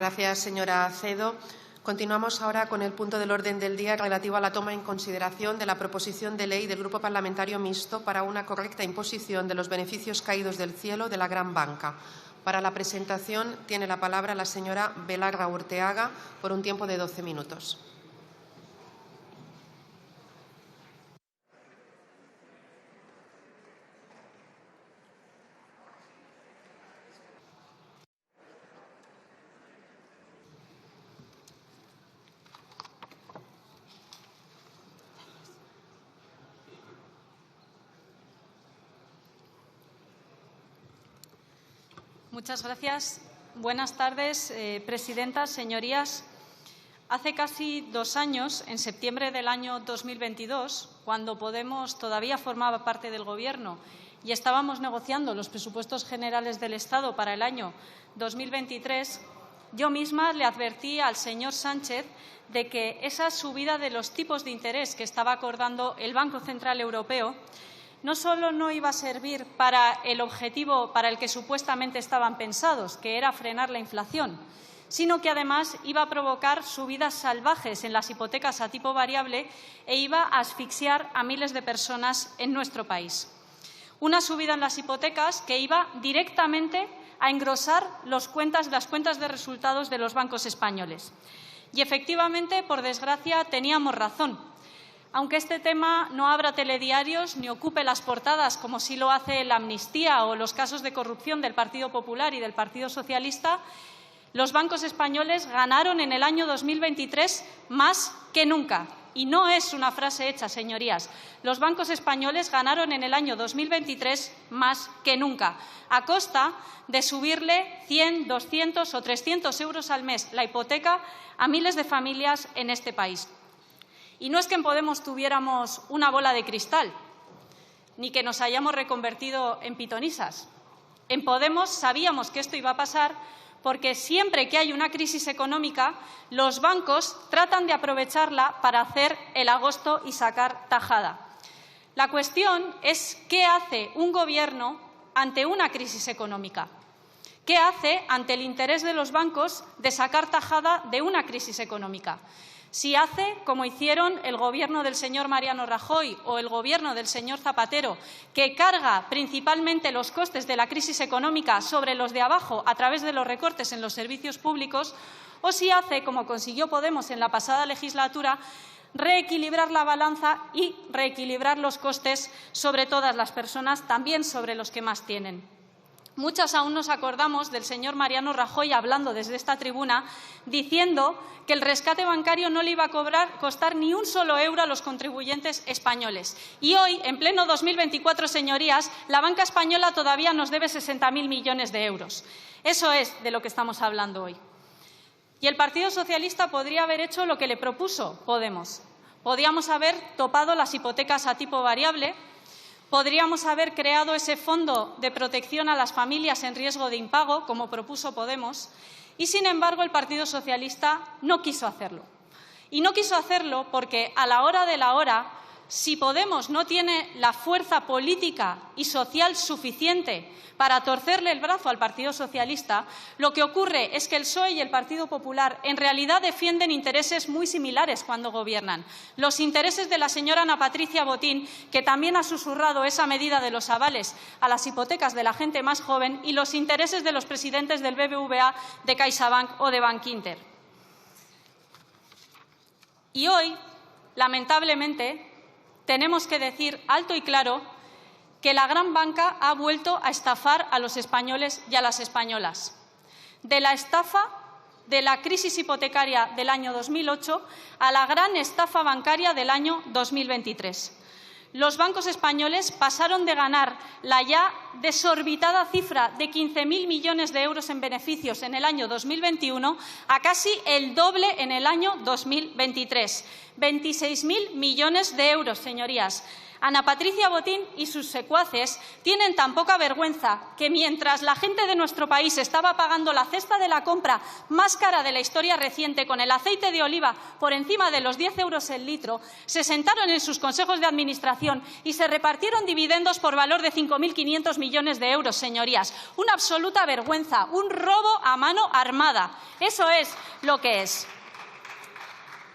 Gracias, señora Acedo. Continuamos ahora con el punto del orden del día relativo a la toma en consideración de la proposición de ley del Grupo Parlamentario Mixto para una correcta imposición de los beneficios caídos del cielo de la gran banca. Para la presentación tiene la palabra la señora Belarra Urteaga por un tiempo de 12 minutos. Muchas gracias. Buenas tardes, presidenta, señorías. Hace casi 2 años, en septiembre del año 2022, cuando Podemos todavía formaba parte del Gobierno y estábamos negociando los presupuestos generales del Estado para el año 2023, yo misma le advertí al señor Sánchez de que esa subida de los tipos de interés que estaba acordando el Banco Central Europeo no solo no iba a servir para el objetivo para el que supuestamente estaban pensados, que era frenar la inflación, sino que además iba a provocar subidas salvajes en las hipotecas a tipo variable e iba a asfixiar a miles de personas en nuestro país. Una subida en las hipotecas que iba directamente a engrosar las cuentas de resultados de los bancos españoles. Y efectivamente, por desgracia, teníamos razón. Aunque este tema no abra telediarios ni ocupe las portadas como sí lo hace la amnistía o los casos de corrupción del Partido Popular y del Partido Socialista, los bancos españoles ganaron en el año 2023 más que nunca. Y no es una frase hecha, señorías. Los bancos españoles ganaron en el año 2023 más que nunca, a costa de subirle 100, 200 o 300 euros al mes la hipoteca a miles de familias en este país. Y no es que en Podemos tuviéramos una bola de cristal, ni que nos hayamos reconvertido en pitonisas. En Podemos sabíamos que esto iba a pasar porque siempre que hay una crisis económica, los bancos tratan de aprovecharla para hacer el agosto y sacar tajada. La cuestión es qué hace un Gobierno ante una crisis económica. ¿Qué hace ante el interés de los bancos de sacar tajada de una crisis económica? Si hace, como hicieron el Gobierno del señor Mariano Rajoy o el Gobierno del señor Zapatero, que carga principalmente los costes de la crisis económica sobre los de abajo a través de los recortes en los servicios públicos, o si hace, como consiguió Podemos en la pasada legislatura, reequilibrar la balanza y reequilibrar los costes sobre todas las personas, también sobre los que más tienen. Muchas aún nos acordamos del señor Mariano Rajoy hablando desde esta tribuna diciendo que el rescate bancario no le iba a costar ni un solo euro a los contribuyentes españoles. Y hoy, en pleno 2024, señorías, la banca española todavía nos debe 60.000 millones de euros. Eso es de lo que estamos hablando hoy. Y el Partido Socialista podría haber hecho lo que le propuso Podemos. Podríamos haber topado las hipotecas a tipo variable. Podríamos haber creado ese fondo de protección a las familias en riesgo de impago, como propuso Podemos, y, sin embargo, el Partido Socialista no quiso hacerlo. Y no quiso hacerlo porque, a la hora de la hora, si Podemos no tiene la fuerza política y social suficiente para torcerle el brazo al Partido Socialista, lo que ocurre es que el PSOE y el Partido Popular en realidad defienden intereses muy similares cuando gobiernan. Los intereses de la señora Ana Patricia Botín, que también ha susurrado esa medida de los avales a las hipotecas de la gente más joven, y los intereses de los presidentes del BBVA, de CaixaBank o de Bankinter. Y hoy, lamentablemente, tenemos que decir alto y claro que la gran banca ha vuelto a estafar a los españoles y a las españolas. De la estafa de la crisis hipotecaria del año 2008 a la gran estafa bancaria del año 2023. Los bancos españoles pasaron de ganar la ya desorbitada cifra de 15.000 millones de euros en beneficios en el año 2021 a casi el doble en el año 2023. 26.000 millones de euros, señorías. Ana Patricia Botín y sus secuaces tienen tan poca vergüenza que mientras la gente de nuestro país estaba pagando la cesta de la compra más cara de la historia reciente con el aceite de oliva por encima de los 10 euros el litro, se sentaron en sus consejos de administración y se repartieron dividendos por valor de 5.500 millones de euros, señorías. Una absoluta vergüenza, un robo a mano armada. Eso es lo que es.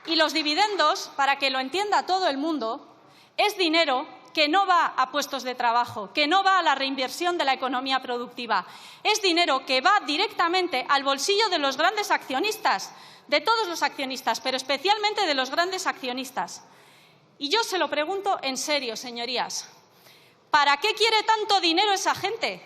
Y los dividendos, para que lo entienda todo el mundo, es dinero que no va a puestos de trabajo, que no va a la reinversión de la economía productiva. Es dinero que va directamente al bolsillo de los grandes accionistas, de todos los accionistas, pero especialmente de los grandes accionistas. Y yo se lo pregunto en serio, señorías. ¿Para qué quiere tanto dinero esa gente?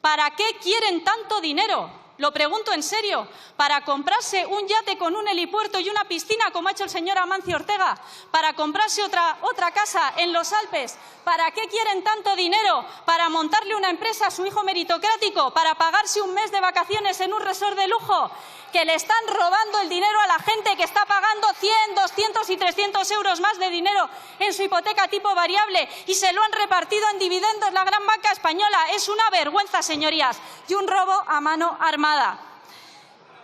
¿Para qué quieren tanto dinero? Lo pregunto en serio. ¿Para comprarse un yate con un helipuerto y una piscina, como ha hecho el señor Amancio Ortega? ¿Para comprarse otra casa en los Alpes? ¿Para qué quieren tanto dinero? ¿Para montarle una empresa a su hijo meritocrático? ¿Para pagarse un mes de vacaciones en un resort de lujo? Que le están robando el dinero a la gente que está pagando 100, 200 y 300 euros más de dinero en su hipoteca tipo variable y se lo han repartido en dividendos la gran banca española. Es una vergüenza, señorías, y un robo a mano armada.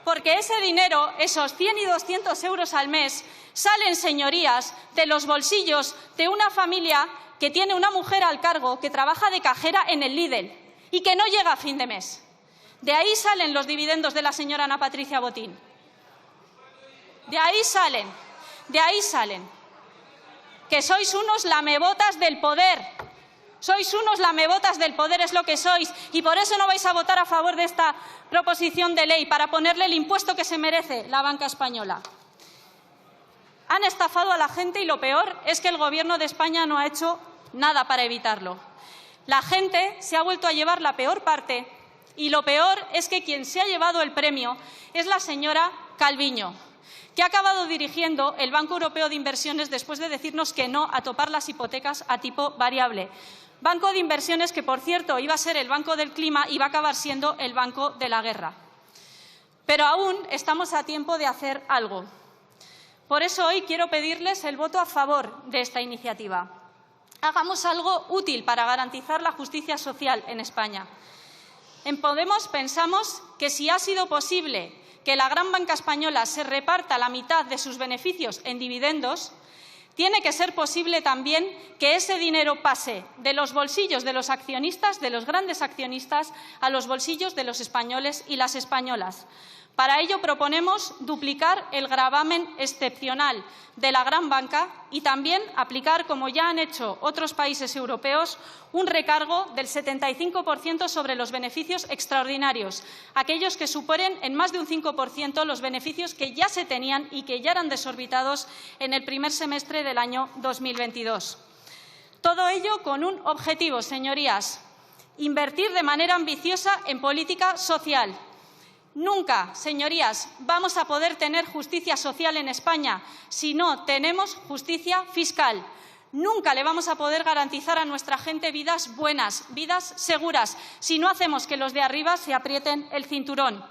Porque ese dinero, esos 100 y 200 euros al mes, salen, señorías, de los bolsillos de una familia que tiene una mujer al cargo que trabaja de cajera en el Lidl y que no llega a fin de mes. De ahí salen los dividendos de la señora Ana Patricia Botín. De ahí salen. Que sois unos lamebotas del poder. Sois unos lamebotas del poder, es lo que sois. Y por eso no vais a votar a favor de esta proposición de ley, para ponerle el impuesto que se merece la banca española. Han estafado a la gente y lo peor es que el Gobierno de España no ha hecho nada para evitarlo. La gente se ha vuelto a llevar la peor parte. Y lo peor es que quien se ha llevado el premio es la señora Calviño, que ha acabado dirigiendo el Banco Europeo de Inversiones después de decirnos que no a topar las hipotecas a tipo variable. Banco de Inversiones que, por cierto, iba a ser el Banco del Clima y va a acabar siendo el Banco de la Guerra. Pero aún estamos a tiempo de hacer algo. Por eso hoy quiero pedirles el voto a favor de esta iniciativa. Hagamos algo útil para garantizar la justicia social en España. En Podemos pensamos que si ha sido posible que la gran banca española se reparta la mitad de sus beneficios en dividendos, tiene que ser posible también que ese dinero pase de los bolsillos de los accionistas, de los grandes accionistas, a los bolsillos de los españoles y las españolas. Para ello proponemos duplicar el gravamen excepcional de la gran banca y también aplicar, como ya han hecho otros países europeos, un recargo del 75% sobre los beneficios extraordinarios, aquellos que superen en más de un 5% los beneficios que ya se tenían y que ya eran desorbitados en el primer semestre del año 2022. Todo ello con un objetivo, señorías: invertir de manera ambiciosa en política social. Nunca, señorías, vamos a poder tener justicia social en España si no tenemos justicia fiscal. Nunca le vamos a poder garantizar a nuestra gente vidas buenas, vidas seguras, si no hacemos que los de arriba se aprieten el cinturón.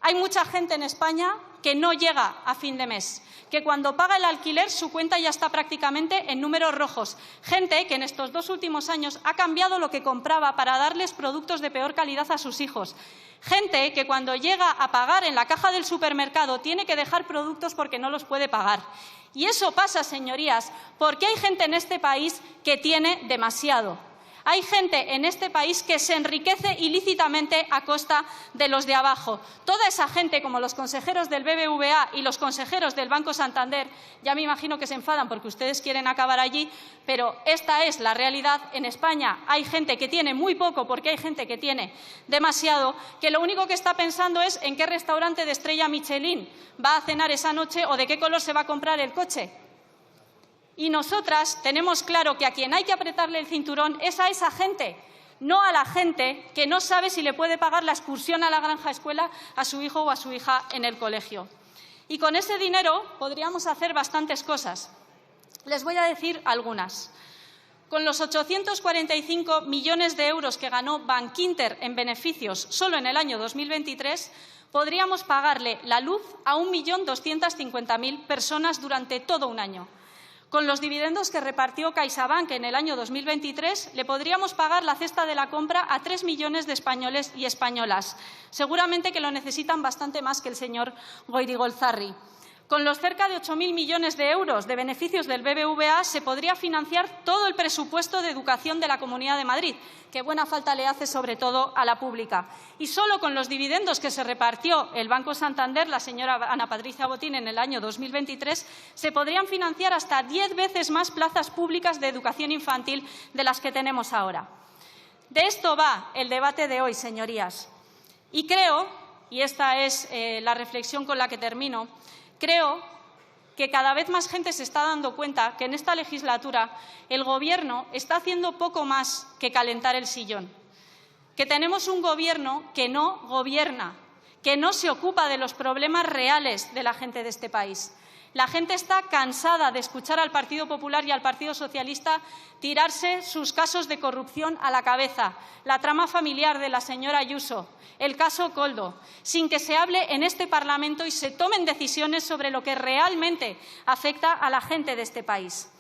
Hay mucha gente en España que no llega a fin de mes, que cuando paga el alquiler su cuenta ya está prácticamente en números rojos. Gente que en estos 2 últimos años ha cambiado lo que compraba para darles productos de peor calidad a sus hijos. Gente que cuando llega a pagar en la caja del supermercado tiene que dejar productos porque no los puede pagar. Y eso pasa, señorías, porque hay gente en este país que tiene demasiado. Hay gente en este país que se enriquece ilícitamente a costa de los de abajo. Toda esa gente, como los consejeros del BBVA y los consejeros del Banco Santander, ya me imagino que se enfadan porque ustedes quieren acabar allí, pero esta es la realidad. En España hay gente que tiene muy poco porque hay gente que tiene demasiado, que lo único que está pensando es en qué restaurante de estrella Michelin va a cenar esa noche o de qué color se va a comprar el coche. Y nosotras tenemos claro que a quien hay que apretarle el cinturón es a esa gente, no a la gente que no sabe si le puede pagar la excursión a la granja escuela a su hijo o a su hija en el colegio. Y con ese dinero podríamos hacer bastantes cosas. Les voy a decir algunas. Con los 845 millones de euros que ganó Bankinter en beneficios solo en el año 2023, podríamos pagarle la luz a 1.250.000 personas durante todo un año. Con los dividendos que repartió CaixaBank en el año 2023, le podríamos pagar la cesta de la compra a 3 millones de españoles y españolas. Seguramente que lo necesitan bastante más que el señor Goirigolzarri. Con los cerca de 8.000 millones de euros de beneficios del BBVA se podría financiar todo el presupuesto de educación de la Comunidad de Madrid, que buena falta le hace sobre todo a la pública. Y solo con los dividendos que se repartió el Banco Santander, la señora Ana Patricia Botín, en el año 2023, se podrían financiar hasta 10 veces más plazas públicas de educación infantil de las que tenemos ahora. De esto va el debate de hoy, señorías. Y creo, y esta es la reflexión con la que termino, creo que cada vez más gente se está dando cuenta que en esta legislatura el Gobierno está haciendo poco más que calentar el sillón, que tenemos un Gobierno que no gobierna, que no se ocupa de los problemas reales de la gente de este país. La gente está cansada de escuchar al Partido Popular y al Partido Socialista tirarse sus casos de corrupción a la cabeza, la trama familiar de la señora Ayuso, el caso Koldo, sin que se hable en este Parlamento y se tomen decisiones sobre lo que realmente afecta a la gente de este país.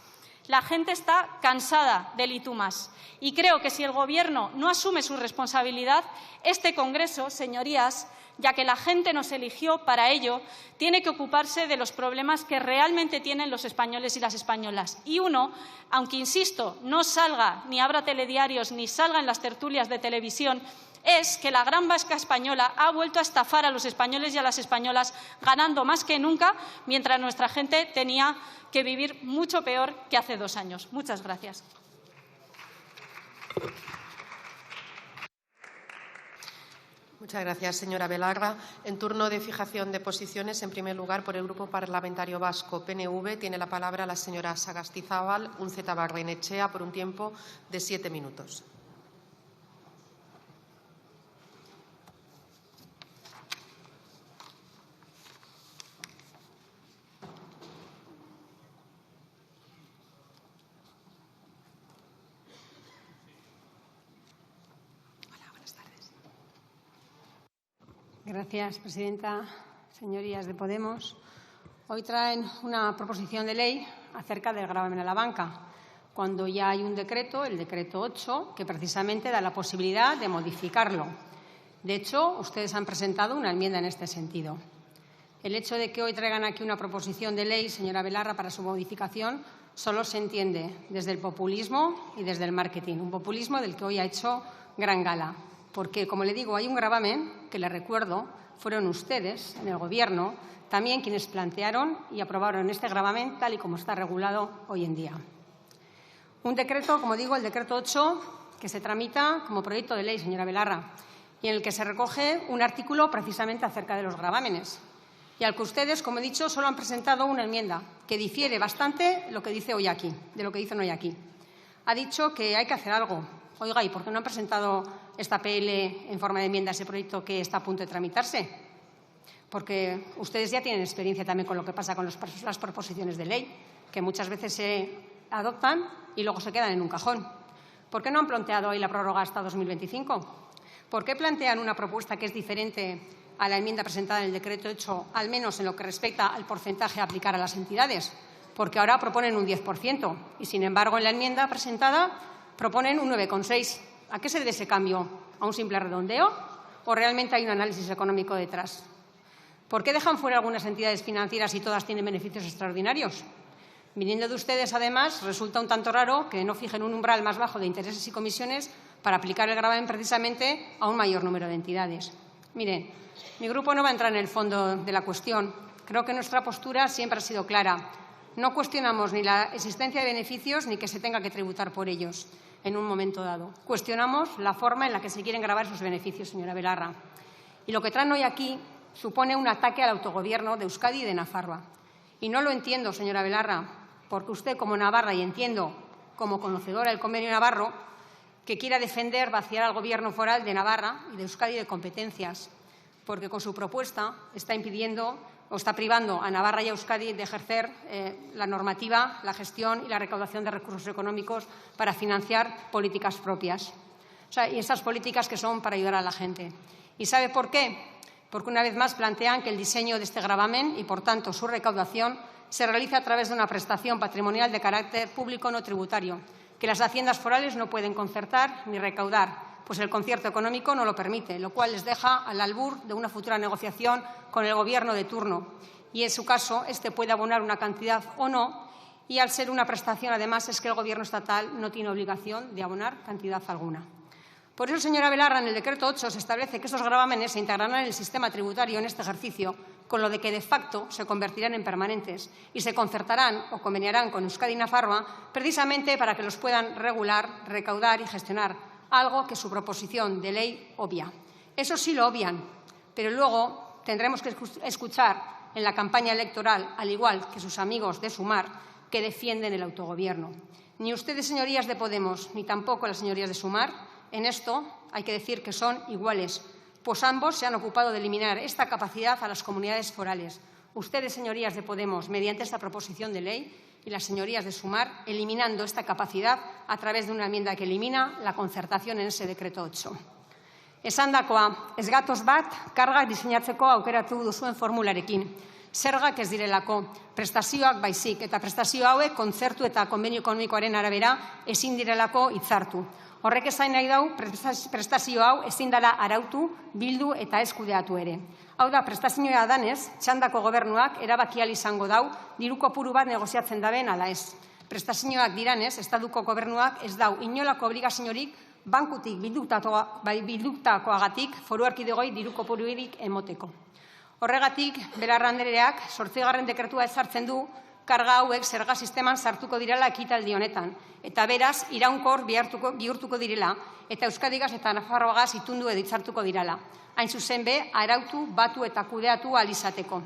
La gente está cansada del y tú más. Y creo que si el Gobierno no asume su responsabilidad, este Congreso, señorías, ya que la gente nos eligió para ello, tiene que ocuparse de los problemas que realmente tienen los españoles y las españolas. Y uno, aunque insisto, no salga ni abra telediarios ni salga en las tertulias de televisión, es que la gran vasca española ha vuelto a estafar a los españoles y a las españolas, ganando más que nunca, mientras nuestra gente tenía que vivir mucho peor que hace 2 años. Muchas gracias. Muchas gracias, señora Belarra. En turno de fijación de posiciones, en primer lugar, por el Grupo Parlamentario Vasco PNV, tiene la palabra la señora Sagastizábal Unceta Barrenechea por un tiempo de 7 minutos. Gracias, presidenta. Señorías de Podemos, hoy traen una proposición de ley acerca del gravamen a la banca, cuando ya hay un decreto, el decreto 8, que precisamente da la posibilidad de modificarlo. De hecho, ustedes han presentado una enmienda en este sentido. El hecho de que hoy traigan aquí una proposición de ley, señora Belarra, para su modificación, solo se entiende desde el populismo y desde el marketing, un populismo del que hoy ha hecho gran gala. Porque, como le digo, hay un gravamen que, le recuerdo, fueron ustedes, en el Gobierno, también quienes plantearon y aprobaron este gravamen tal y como está regulado hoy en día. Un decreto, como digo, el decreto 8, que se tramita como proyecto de ley, señora Belarra, y en el que se recoge un artículo precisamente acerca de los gravámenes, y al que ustedes, como he dicho, solo han presentado una enmienda, que difiere bastante lo que dice hoy aquí, de lo que dicen hoy aquí. Ha dicho que hay que hacer algo. Oiga, ¿y por qué no han presentado esta PL en forma de enmienda a ese proyecto que está a punto de tramitarse? Porque ustedes ya tienen experiencia también con lo que pasa con las proposiciones de ley, que muchas veces se adoptan y luego se quedan en un cajón. ¿Por qué no han planteado hoy la prórroga hasta 2025? ¿Por qué plantean una propuesta que es diferente a la enmienda presentada en el decreto 8, al menos en lo que respecta al porcentaje a aplicar a las entidades? Porque ahora proponen un 10% y, sin embargo, en la enmienda presentada proponen un 9,6%. ¿A qué se debe ese cambio? ¿A un simple redondeo o realmente hay un análisis económico detrás? ¿Por qué dejan fuera algunas entidades financieras y todas tienen beneficios extraordinarios? Viniendo de ustedes, además, resulta un tanto raro que no fijen un umbral más bajo de intereses y comisiones para aplicar el gravamen precisamente a un mayor número de entidades. Miren, mi grupo no va a entrar en el fondo de la cuestión. Creo que nuestra postura siempre ha sido clara. No cuestionamos ni la existencia de beneficios ni que se tenga que tributar por ellos en un momento dado. Cuestionamos la forma en la que se quieren gravar esos beneficios, señora Belarra. Y lo que traen hoy aquí supone un ataque al autogobierno de Euskadi y de Nafarroa. Y no lo entiendo, señora Belarra, porque usted, como navarra, y entiendo como conocedora del convenio navarro, que quiera defender vaciar al Gobierno foral de Navarra y de Euskadi de competencias, porque con su propuesta está impidiendo o está privando a Navarra y a Euskadi de ejercer la normativa, la gestión y la recaudación de recursos económicos para financiar políticas propias. Y esas políticas que son para ayudar a la gente. ¿Y sabe por qué? Porque una vez más plantean que el diseño de este gravamen y, por tanto, su recaudación se realiza a través de una prestación patrimonial de carácter público no tributario, que las haciendas forales no pueden concertar ni recaudar, pues el concierto económico no lo permite, lo cual les deja al albur de una futura negociación con el Gobierno de turno. Y, en su caso, este puede abonar una cantidad o no, y al ser una prestación, además, es que el Gobierno estatal no tiene obligación de abonar cantidad alguna. Por eso, señora Belarra, en el Decreto 8 se establece que estos gravámenes se integrarán en el sistema tributario en este ejercicio, con lo de que de facto se convertirán en permanentes y se concertarán o conveniarán con Euskadi y Nafarroa precisamente para que los puedan regular, recaudar y gestionar, algo que su proposición de ley obvia. Eso sí lo obvian, pero luego tendremos que escuchar en la campaña electoral, al igual que sus amigos de Sumar, que defienden el autogobierno. Ni ustedes, señorías de Podemos, ni tampoco las señorías de Sumar, en esto hay que decir que son iguales, pues ambos se han ocupado de eliminar esta capacidad a las comunidades forales. Ustedes, señorías de Podemos, mediante esta proposición de ley, y las señorías de Sumar, eliminando esta capacidad a través de una enmienda que elimina la concertación en ese Decreto 8. Esandakoa, ez gatoz bat, kargak diseinatzeko aukeratu duzuen formularekin. Zergak ez direlako, prestazioak baizik, eta prestazio hauek kontzertu eta konbenio ekonomikoaren arabera ezin direlako hitzartu. Horrek esan nahi dau, prestazio hau ezin dela arautu, bildu eta ez kudeatu ere. Hau da, prestazioa danez, txandako gobernuak erabaki ahal izango dau, diru kopuru bat negoziatzen daben ala ez. Prestazioak diranez, estatuko gobernuak ez dau inolako obligaziorik bankutik bildutakoagatik foru erkidegoi diru kopururik emoteko. Horregatik, Belarra andreak 8. dekretua ezartzen du, karga hauek zerga sisteman sartuko direla ekitaldi honetan, eta beraz, iraunkor bihurtuko direla, eta Euskadigaz eta Nafarroagaz itundu edo hitzartuko direla. Hain zuzen be, arautu, batu eta kudeatu ahal izateko.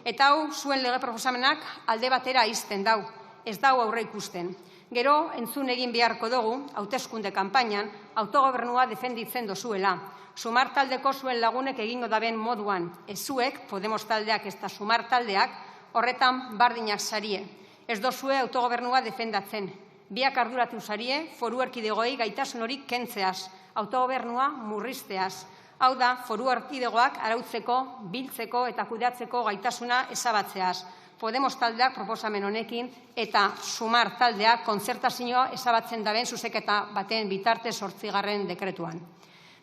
Eta hau, zuen lege proposamenak alde batera izten dau, ez dau aurre ikusten. Gero, entzun egin beharko dugu, hauteskunde kanpainan, autogobernua defenditzen dozuela. Sumar taldeko zuen lagunek egingo daben moduan, ezuek, Podemos taldeak ez da Sumar taldeak, horretan bardinak sarie. Ez dozue autogobernua defendatzen. Biak arduratu sarie, foru erkidegoei gaitasun hori kentzeaz, autogobernua murrizteaz. Hau da, foru erkidegoak arautzeko, biltzeko eta kudeatzeko gaitasuna ezabatzeaz. Podemos taldeak proposamen honekin eta Sumar taldeak kontzertazioa ezabatzen daben zuzenketa baten bitarte 8. dekretuan.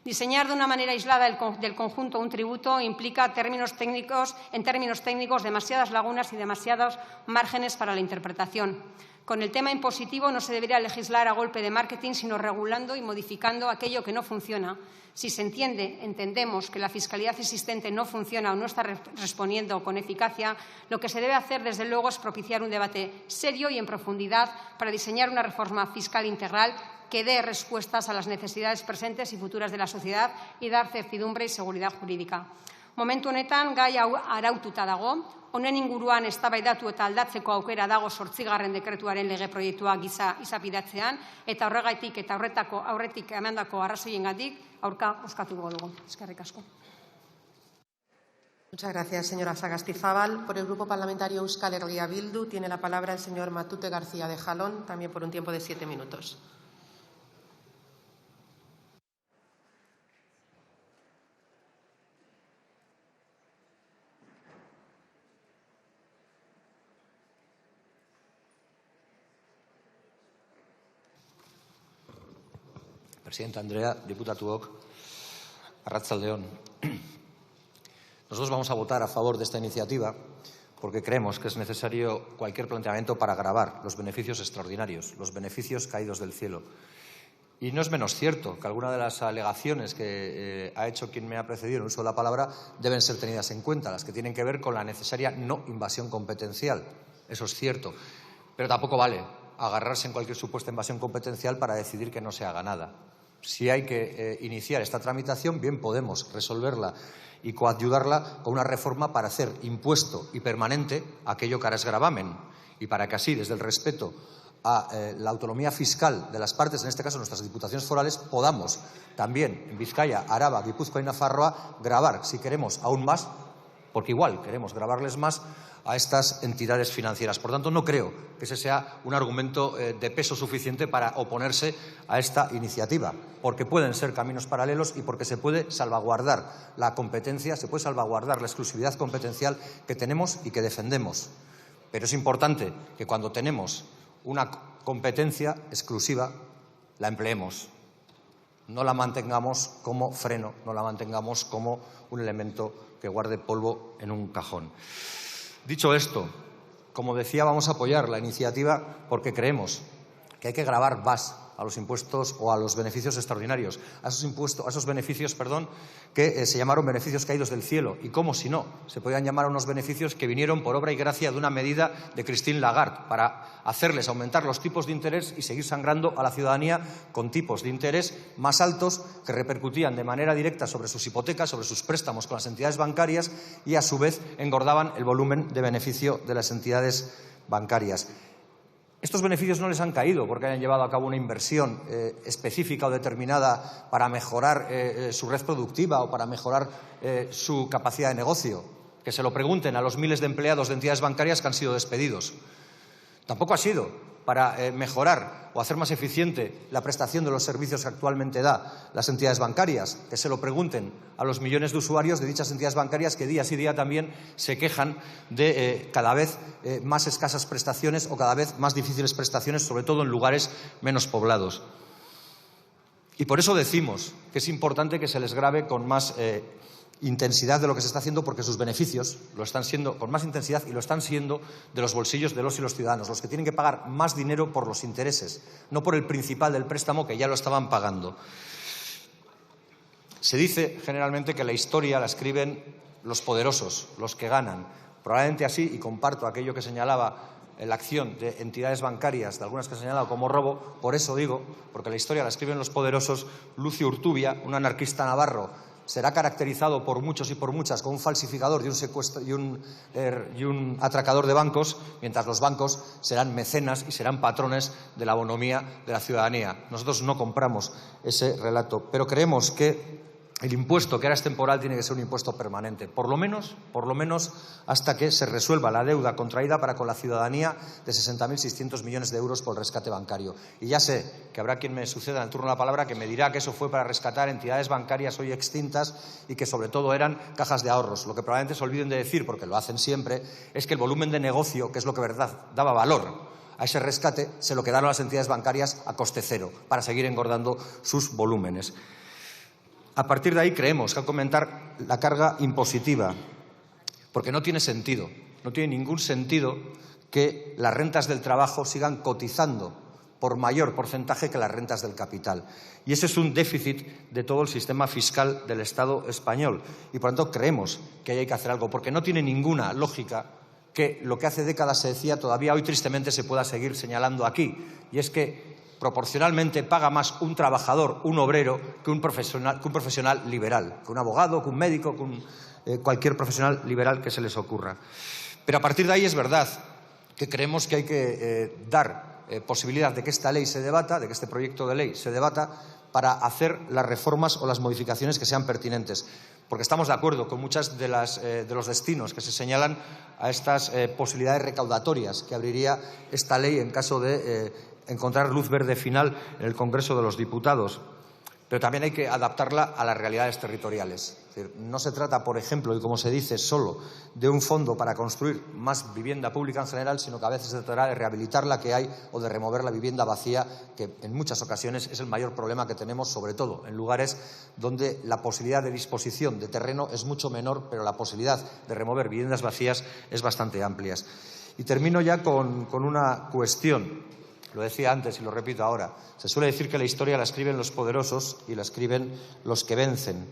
Diseñar de una manera aislada del conjunto un tributo implica en términos técnicos demasiadas lagunas y demasiados márgenes para la interpretación. Con el tema impositivo no se debería legislar a golpe de marketing, sino regulando y modificando aquello que no funciona. Si se entendemos que la fiscalidad existente no funciona o no está respondiendo con eficacia, lo que se debe hacer, desde luego, es propiciar un debate serio y en profundidad para diseñar una reforma fiscal integral que dé respuestas a las necesidades presentes y futuras de la sociedad y dar certidumbre y seguridad jurídica. Momentu honetan, gai hau araututa dago, honen inguruan eztabaidatu eta aldatzeko aukera dago 8. dekretuaren lege proiektua izapidatzean, eta horregatik eta aurretik emandako arrazoiengatik aurka bozkatuko dugu. Eskerrik asko. Muchas gracias, señora Sagastizabal. Por el Grupo Parlamentario Euskal Herria Bildu tiene la palabra el señor Matute García de Jalón, también por un tiempo de 7 minutos. Presidenta Andrea, diputatuok, arratsaldeon. Nosotros vamos a votar a favor de esta iniciativa porque creemos que es necesario cualquier planteamiento para gravar los beneficios extraordinarios, los beneficios caídos del cielo. Y no es menos cierto que algunas de las alegaciones que ha hecho quien me ha precedido en uso de la palabra deben ser tenidas en cuenta, las que tienen que ver con la necesaria no invasión competencial. Eso es cierto, pero tampoco vale agarrarse en cualquier supuesta invasión competencial para decidir que no se haga nada. Si hay que iniciar esta tramitación, bien podemos resolverla y coadyuvarla con una reforma para hacer impuesto y permanente aquello que ahora es gravamen y para que así, desde el respeto a la autonomía fiscal de las partes, en este caso nuestras diputaciones forales, podamos también en Vizcaya, Araba, Guipúzcoa y Nafarroa gravar, si queremos, aún más, porque igual queremos gravarles más a estas entidades financieras. Por tanto, no creo que ese sea un argumento de peso suficiente para oponerse a esta iniciativa, porque pueden ser caminos paralelos y porque se puede salvaguardar la competencia, se puede salvaguardar la exclusividad competencial que tenemos y que defendemos. Pero es importante que cuando tenemos una competencia exclusiva la empleemos. No la mantengamos como freno, no la mantengamos como un elemento que guarde polvo en un cajón. Dicho esto, como decía, vamos a apoyar la iniciativa porque creemos que hay que gravar más a los impuestos o a los beneficios extraordinarios, a esos beneficios, que se llamaron beneficios caídos del cielo. Y cómo si no, se podían llamar a unos beneficios que vinieron por obra y gracia de una medida de Christine Lagarde para hacerles aumentar los tipos de interés y seguir sangrando a la ciudadanía con tipos de interés más altos que repercutían de manera directa sobre sus hipotecas, sobre sus préstamos con las entidades bancarias y, a su vez, engordaban el volumen de beneficio de las entidades bancarias. Estos beneficios no les han caído porque hayan llevado a cabo una inversión específica o determinada para mejorar su red productiva o para mejorar su capacidad de negocio. Que se lo pregunten a los miles de empleados de entidades bancarias que han sido despedidos. Tampoco ha sido para mejorar o hacer más eficiente la prestación de los servicios que actualmente da las entidades bancarias. Que se lo pregunten a los millones de usuarios de dichas entidades bancarias que día sí día también se quejan de cada vez más escasas prestaciones o cada vez más difíciles prestaciones, sobre todo en lugares menos poblados. Y por eso decimos que es importante que se les grave con más intensidad de lo que se está haciendo, porque sus beneficios lo están siendo con más intensidad y lo están siendo de los bolsillos de los y los ciudadanos, los que tienen que pagar más dinero por los intereses, no por el principal del préstamo, que ya lo estaban pagando. Se dice generalmente que la historia la escriben los poderosos, los que ganan. Probablemente así, y comparto aquello que señalaba la acción de entidades bancarias, de algunas que he señalado como robo, por eso digo, porque la historia la escriben los poderosos. Lucio Urtubia, un anarquista navarro, será caracterizado por muchos y por muchas como un falsificador y un secuestro y un atracador de bancos, mientras los bancos serán mecenas y serán patrones de la bonomía de la ciudadanía. Nosotros no compramos ese relato, pero creemos que el impuesto, que ahora es temporal, tiene que ser un impuesto permanente, por lo menos hasta que se resuelva la deuda contraída para con la ciudadanía de 60.600 millones de euros por el rescate bancario. Y ya sé que habrá quien me suceda en el turno de la palabra que me dirá que eso fue para rescatar entidades bancarias hoy extintas y que sobre todo eran cajas de ahorros. Lo que probablemente se olviden de decir, porque lo hacen siempre, es que el volumen de negocio, que es lo que verdad daba valor a ese rescate, se lo quedaron las entidades bancarias a coste cero para seguir engordando sus volúmenes. A partir de ahí creemos que hay que aumentar la carga impositiva, porque no tiene sentido, no tiene ningún sentido que las rentas del trabajo sigan cotizando por mayor porcentaje que las rentas del capital. Y ese es un déficit de todo el sistema fiscal del Estado español. Y por lo tanto creemos que ahí hay que hacer algo, porque no tiene ninguna lógica que lo que hace décadas se decía todavía hoy tristemente se pueda seguir señalando aquí, y es que proporcionalmente paga más un trabajador, un obrero, que un profesional liberal, que un abogado, que un médico, que cualquier profesional liberal que se les ocurra. Pero a partir de ahí es verdad que creemos que hay que dar posibilidad de que esta ley se debata, de que este proyecto de ley se debata, para hacer las reformas o las modificaciones que sean pertinentes. Porque estamos de acuerdo con muchas de los destinos que se señalan a estas posibilidades recaudatorias que abriría esta ley en caso de encontrar luz verde final en el Congreso de los Diputados. Pero también hay que adaptarla a las realidades territoriales. Es decir, no se trata, por ejemplo, y como se dice, solo de un fondo para construir más vivienda pública en general, sino que a veces se tratará de rehabilitar la que hay o de remover la vivienda vacía, que en muchas ocasiones es el mayor problema que tenemos, sobre todo en lugares donde la posibilidad de disposición de terreno es mucho menor, pero la posibilidad de remover viviendas vacías es bastante amplia. Y termino ya con una cuestión. Lo decía antes y lo repito ahora. Se suele decir que la historia la escriben los poderosos y la escriben los que vencen.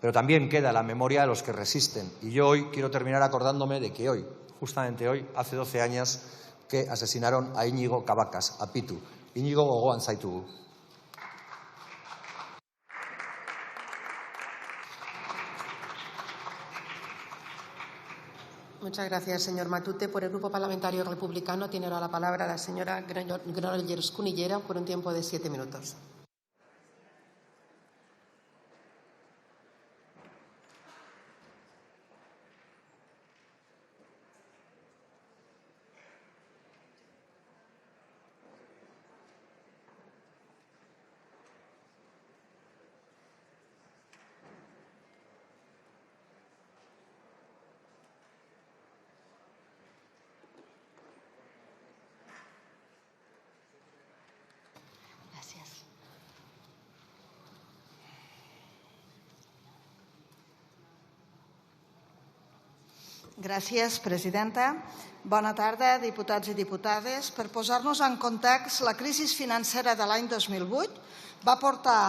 Pero también queda la memoria de los que resisten. Y yo hoy quiero terminar acordándome de que hoy, justamente hoy, hace 12 años que asesinaron a Íñigo Cabacas, a Pitu. Íñigo gogoan zaitugu. Muchas gracias, señor Matute. Por el Grupo Parlamentario Republicano tiene ahora la palabra la señora Granollers Cunillera por un tiempo de 7 minutos. Gràcies, presidenta. Bona tarda, diputats i diputades. Per posar-nos en context, la crisi financera de l'any 2008 va portar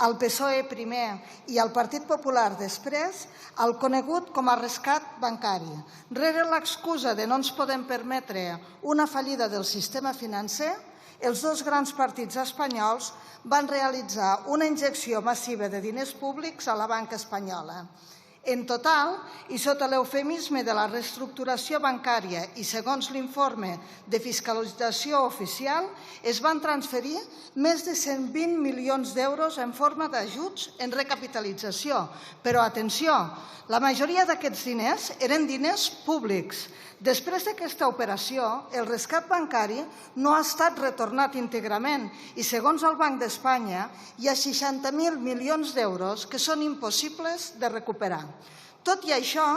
al PSOE primer i al Partit Popular després al conegut com a rescat bancari. Rere l'excusa de no ens podem permetre una fallida del sistema financer, els dos grans partits espanyols van realitzar una injecció massiva de diners públics a la banca espanyola. En total, i sota l'eufemisme de la reestructuració bancària i segons l'informe de fiscalització oficial, es van transferir més de 120 milions d'euros en forma d'ajuts en recapitalització. Però, atenció, la majoria d'aquests diners eren diners públics. Després d'aquesta operació, el rescat bancari no ha estat retornat íntegrament i, segons el Banc d'Espanya, hi ha 60.000 milions d'euros que són impossibles de recuperar. Tot i això,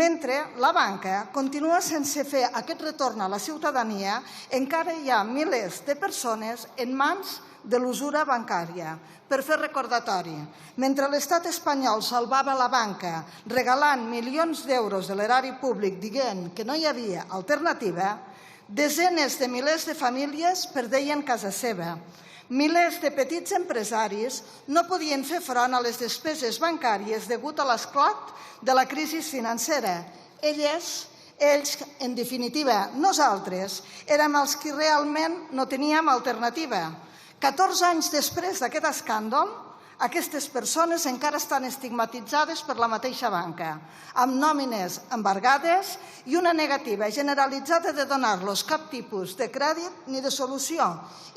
mentre la banca continua sense fer aquest retorn a la ciutadania, encara hi ha milers de persones en mans de l'usura bancària. Per fer recordatori, mentre l'estat espanyol salvava la banca regalant milions d'euros de l'erari públic dient que no hi havia alternativa, desenes de milers de famílies perdeien casa seva. Milers de petits empresaris no podien fer front a les despeses bancàries degut a l'esclat de la crisi financera. Ells, en definitiva, nosaltres, érem els que realment no teníem alternativa. 14 anys després d'aquest escàndol, aquestes persones encara estan estigmatitzades per la mateixa banca, amb nòmines embargades i una negativa generalitzada de donar-los cap tipus de crèdit ni de solució.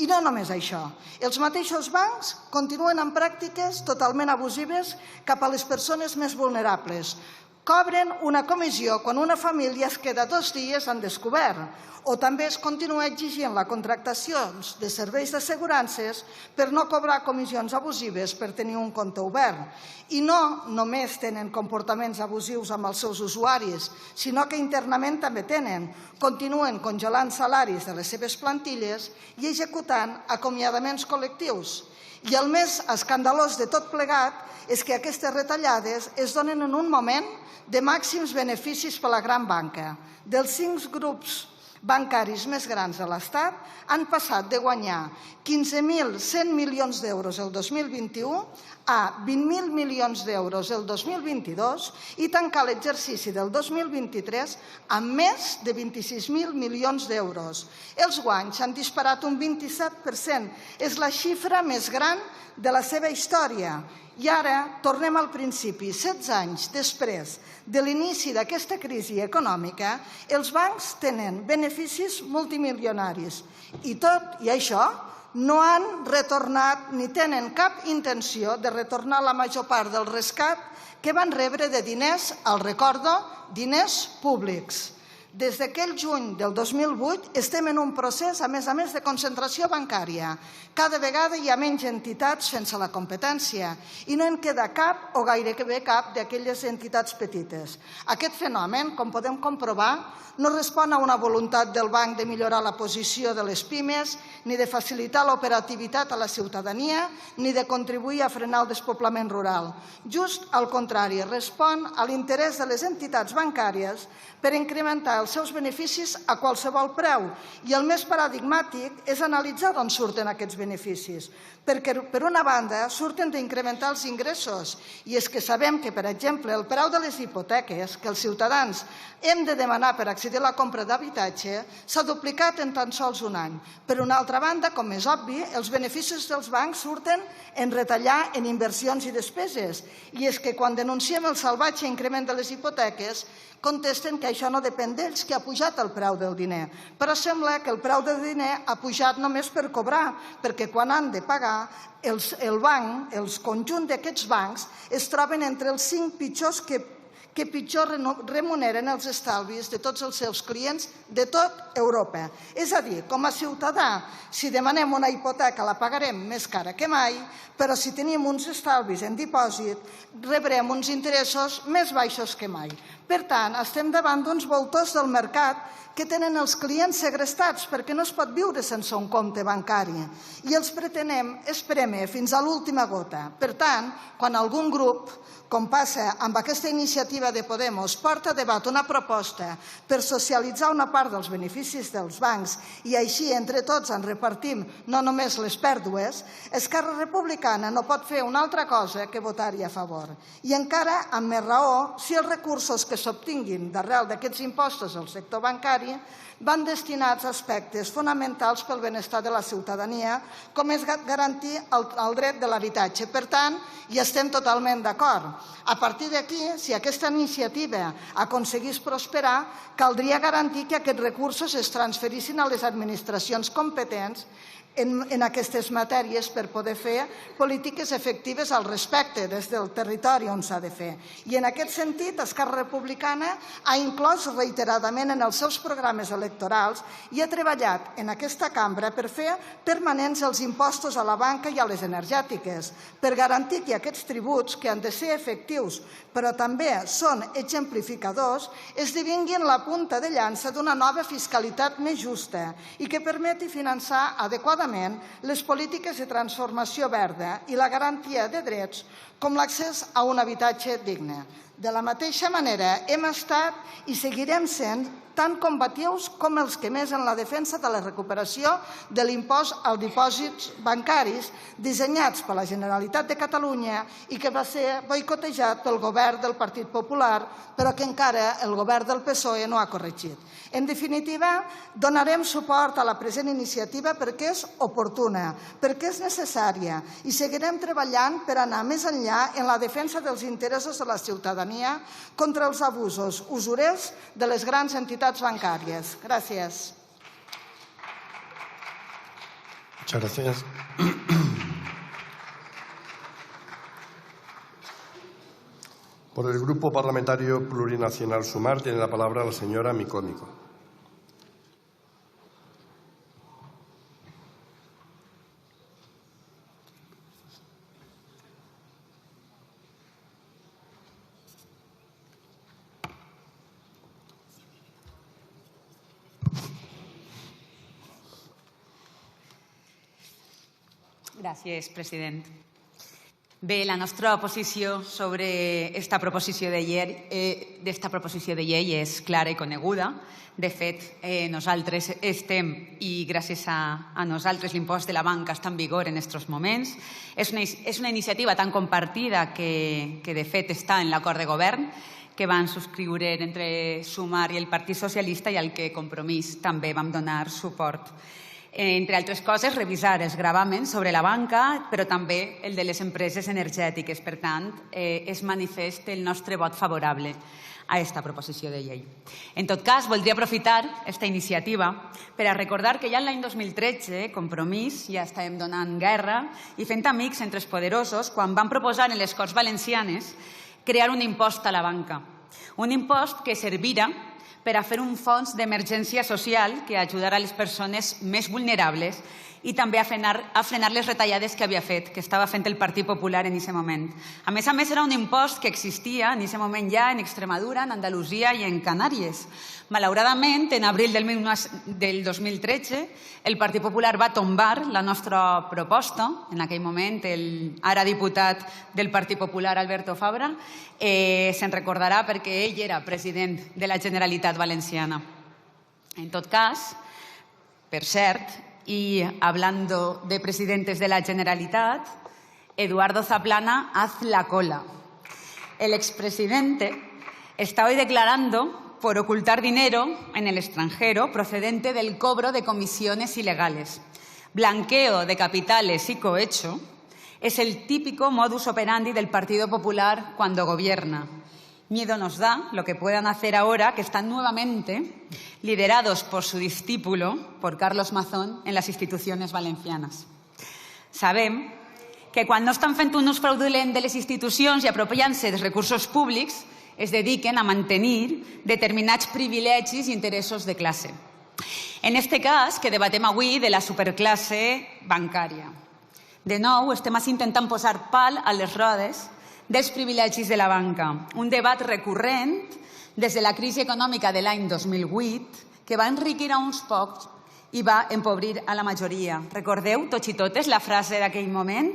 I no només això, els mateixos bancs continuen amb pràctiques totalment abusives cap a les persones més vulnerables. Cobren una comissió quan una família es queda 2 dies en descobert, o també es continua exigint la contractació de serveis d'assegurances per no cobrar comissions abusives per tenir un compte obert. I no només tenen comportaments abusius amb els seus usuaris, sinó que internament també tenen. Continuen congelant salaris de les seves plantilles i executant acomiadaments col·lectius. I el més escandalós de tot plegat és que aquestes retallades es donen en un moment de màxims beneficis per a la gran banca. Dels 5 grups bancaris més grans de l'Estat han passat de guanyar 15.100 milions d'euros el 2021 a 20.000 milions d'euros el 2022 i tancar l'exercici del 2023 amb més de 26.000 milions d'euros. Els guanys han disparat un 27%. És la xifra més gran de la seva història. I ara tornem al principi. 16 anys després de l'inici d'aquesta crisi econòmica, els bancs tenen beneficis multimilionaris. I tot i això, no han retornat ni tenen cap intenció de retornar la major part del rescat que van rebre de diners, el recordo, diners públics. Des d'aquell juny del 2008 estem en un procés, a més, de concentració bancària. Cada vegada hi ha menys entitats fent-se la competència i no en queda cap o gairebé cap d'aquelles entitats petites. Aquest fenomen, com podem comprovar, no respon a una voluntat del banc de millorar la posició de les pimes, ni de facilitar l'operativitat a la ciutadania, ni de contribuir a frenar el despoblament rural. Just al contrari, respon a l'interès de les entitats bancàries per incrementar els seus beneficis a qualsevol preu. I el més paradigmàtic és analitzar d'on surten aquests beneficis. Perquè, per una banda, surten d'incrementar els ingressos. I és que sabem que, per exemple, el preu de les hipoteques que els ciutadans hem de demanar per accedir a la compra d'habitatge s'ha duplicat en tan sols un any. Per una altra banda, com és obvi, els beneficis dels bancs surten en retallar en inversions i despeses. I és que quan denunciem el salvatge increment de les hipoteques, contesten que això no depèn d'ells, que ha pujat el preu del diner. Però sembla que el preu del diner ha pujat només per cobrar, perquè quan han de pagar, el banc, el conjunt d'aquests bancs, es troben entre els 5 pitjors que pitjor remuneren els estalvis de tots els seus clients de tot Europa. És a dir, com a ciutadà, si demanem una hipoteca la pagarem més cara que mai, però si tenim uns estalvis en dipòsit rebrem uns interessos més baixos que mai. Per tant, estem davant d'uns voltors del mercat que tenen els clients segrestats perquè no es pot viure sense un compte bancari i els pretenem esprémer fins a l'última gota. Per tant, quan algun grup, com passa amb aquesta iniciativa de Podemos, porta a debat una proposta per socialitzar una part dels beneficis dels bancs i així entre tots en repartim no només les pèrdues, Esquerra Republicana no pot fer una altra cosa que votar-hi a favor. I encara amb més raó si els recursos que s'obtinguin d'arrel d'aquests impostos al sector bancari van destinats a aspectes fonamentals pel benestar de la ciutadania, com és garantir el dret de l'habitatge. Per tant, hi estem totalment d'acord. A partir d'aquí, si aquesta iniciativa aconseguís prosperar, caldria garantir que aquests recursos es transferissin a les administracions competents en aquestes matèries per poder fer polítiques efectives al respecte des del territori on s'ha de fer. I en aquest sentit, Esquerra Republicana ha inclòs reiteradament en els seus programes electorals i ha treballat en aquesta cambra per fer permanents els impostos a la banca i a les energètiques, per garantir que aquests tributs, que han de ser efectius però també són exemplificadors, esdevinguin la punta de llança d'una nova fiscalitat més justa i que permeti finançar adequadament les polítiques de transformació verda i la garantia de drets com l'accés a un habitatge digne. De la mateixa manera, hem estat i seguirem sent tan combatius com els que més en la defensa de la recuperació de l'impost als dipòsits bancaris dissenyats per la Generalitat de Catalunya i que va ser boicotejat pel govern del Partit Popular, però que encara el govern del PSOE no ha corregit. En definitiva, donarem suport a la present iniciativa perquè és oportuna, perquè és necessària i seguirem treballant per anar més enllà en la defensa dels interessos de la ciutadania contra els abusos usurers de les grans entitats bancàries. Gràcies. Muchas gracias. Por el Grupo Parlamentario Plurinacional Sumar tiene la palabra la señora Micónico. Gràcies, president. Bé, la nostra posició sobre aquesta proposició de llei és clara i coneguda. De fet, nosaltres estem, i gràcies a nosaltres l'impost de la banca està en vigor en aquests moments. És una iniciativa tan compartida que de fet està en l'acord de govern que van subscriure entre Sumar i el Partit Socialista i al que Compromís també vam donar suport. Entre altres coses, revisar els gravàmens sobre la banca, però també el de les empreses energètiques. Per tant, és manifest el nostre vot favorable a aquesta proposició de llei. En tot cas, voldria aprofitar aquesta iniciativa per a recordar que ja l'any 2013, Compromís, ja estàvem donant guerra i fent amics entre els poderosos quan van proposar en les Corts Valencianes crear un impost a la banca. Un impost que servirà per a fer un fons d'emergència social que ajudarà les persones més vulnerables i també a frenar les retallades que estava fent el Partit Popular en aquest moment. A més, era un impost que existia en aquest moment ja en Extremadura, en Andalusia i en Canàries. Malauradament, en abril del 2013, el Partit Popular va tombar la nostra proposta. En aquell moment, el ara diputat del Partit Popular, Alberto Fabra, se'n recordarà perquè ell era president de la Generalitat Valenciana. En tot cas, per cert, y hablando de presidentes de la Generalitat, Eduardo Zaplana, haz la cola. El expresidente está hoy declarando por ocultar dinero en el extranjero procedente del cobro de comisiones ilegales. Blanqueo de capitales y cohecho es el típico modus operandi del Partido Popular cuando gobierna. Miedo nos da lo que puedan hacer ahora que están nuevamente liderados por su discípulo, por Carlos Mazón, en las institucions valencianes. Sabem que quan no estan fent un ús fraudulent de les institucions i apropiant-se dels recursos públics, es dediquen a mantenir determinats privilegis i interessos de classe. En aquest cas, que debatem avui de la superclasse bancària. De nou, estem intentant posar pal a les rodes dels privilegis de la banca. Un debat recurrent des de la crisi econòmica de l'any 2008, que va enriquir a uns pocs i va empobrir a la majoria. Recordeu, tots i totes, la frase d'aquell moment?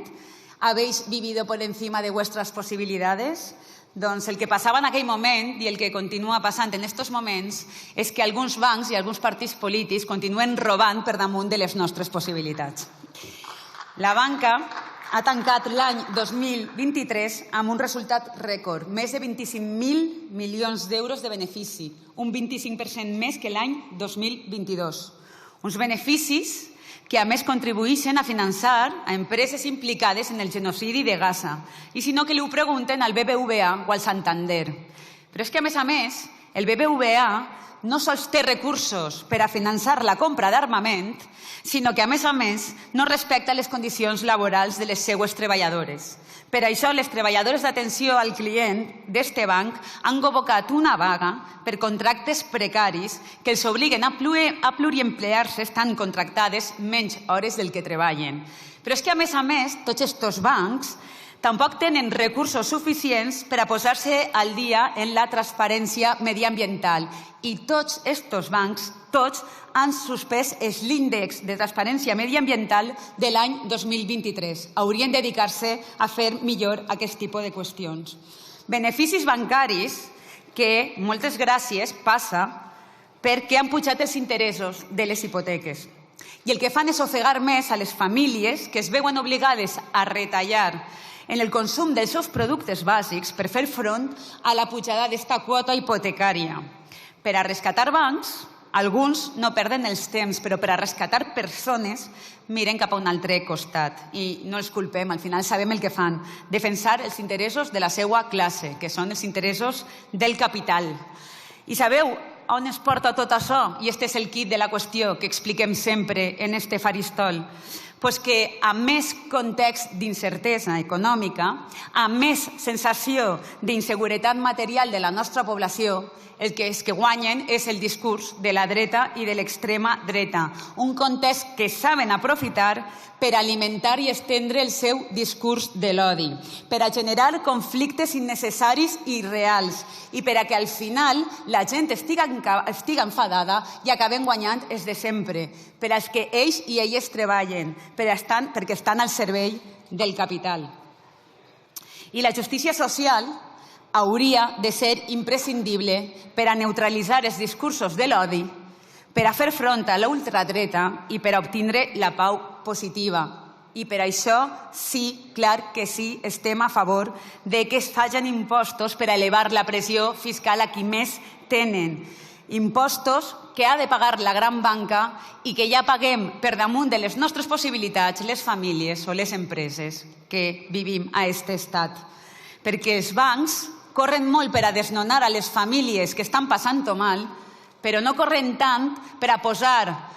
¿Habéis vivido por encima de vuestras posibilidades? Doncs el que passava en aquell moment i el que continua passant en aquests moments és que alguns bancs i alguns partits polítics continuen robant per damunt de les nostres possibilitats. La banca ha tancat l'any 2023 amb un resultat rècord, més de 25.000 milions d'euros de benefici, un 25% més que l'any 2022. Uns beneficis que a més contribueixen a finançar a empreses implicades en el genocidi de Gaza. I si no, que li ho pregunten al BBVA o al Santander. Però és que, a més, el BBVA no sols té recursos per a finançar la compra d'armament, sinó que, a més, no respecta les condicions laborals de les seues treballadores. Per això, les treballadores d'atenció al client d'este banc han convocat una vaga per contractes precaris que els obliguen a pluriemplear-se estant contractades menys hores del que treballen. Però és que, a més, tots aquests bancs tampoc tenen recursos suficients per a posar-se al dia en la transparència mediambiental. I tots aquests bancs, tots, han suspès l'índex de transparència mediambiental de l'any 2023. Haurien de dedicar-se a fer millor aquest tipus de qüestions. Beneficis bancaris que, moltes gràcies, passa perquè han pujat els interessos de les hipoteques. I el que fan és ofegar més a les famílies que es veuen obligades a retallar en el consum dels seus productes bàsics per fer front a la pujada d'esta quota hipotecària. Per a rescatar bancs, alguns no perden els temps, però per a rescatar persones miren cap a un altre costat. I no els culpem, al final sabem el que fan, defensar els interessos de la seva classe, que són els interessos del capital. I sabeu on es porta tot això? I este és el quid de la qüestió que expliquem sempre en este faristol. Pues que a més context d'incertesa econòmica, a més sensació d'inseguretat material de la nostra població, el que guanyen és el discurs de la dreta i de l'extrema dreta. Un context que saben aprofitar per alimentar i estendre el seu discurs de l'odi, per a generar conflictes innecessaris i reals i per a que al final la gent estiga enfadada i acabem guanyant els de sempre, per als que ells i elles treballen, perquè estan al servei del capital. I la justícia social hauria de ser imprescindible per a neutralitzar els discursos de l'odi, per a fer front a la ultradreta i per a obtindre la pau positiva. I per això, sí, clar que sí, estem a favor de que es facin impostos per a elevar la pressió fiscal a qui més tenen. Impostos que ha de pagar la gran banca i que ja paguem per damunt de les nostres possibilitats les famílies o les empreses que vivim a aquest estat. Perquè els bancs corren molt per a desnonar a les famílies que estan passant-ho mal, però no corren tant per a posar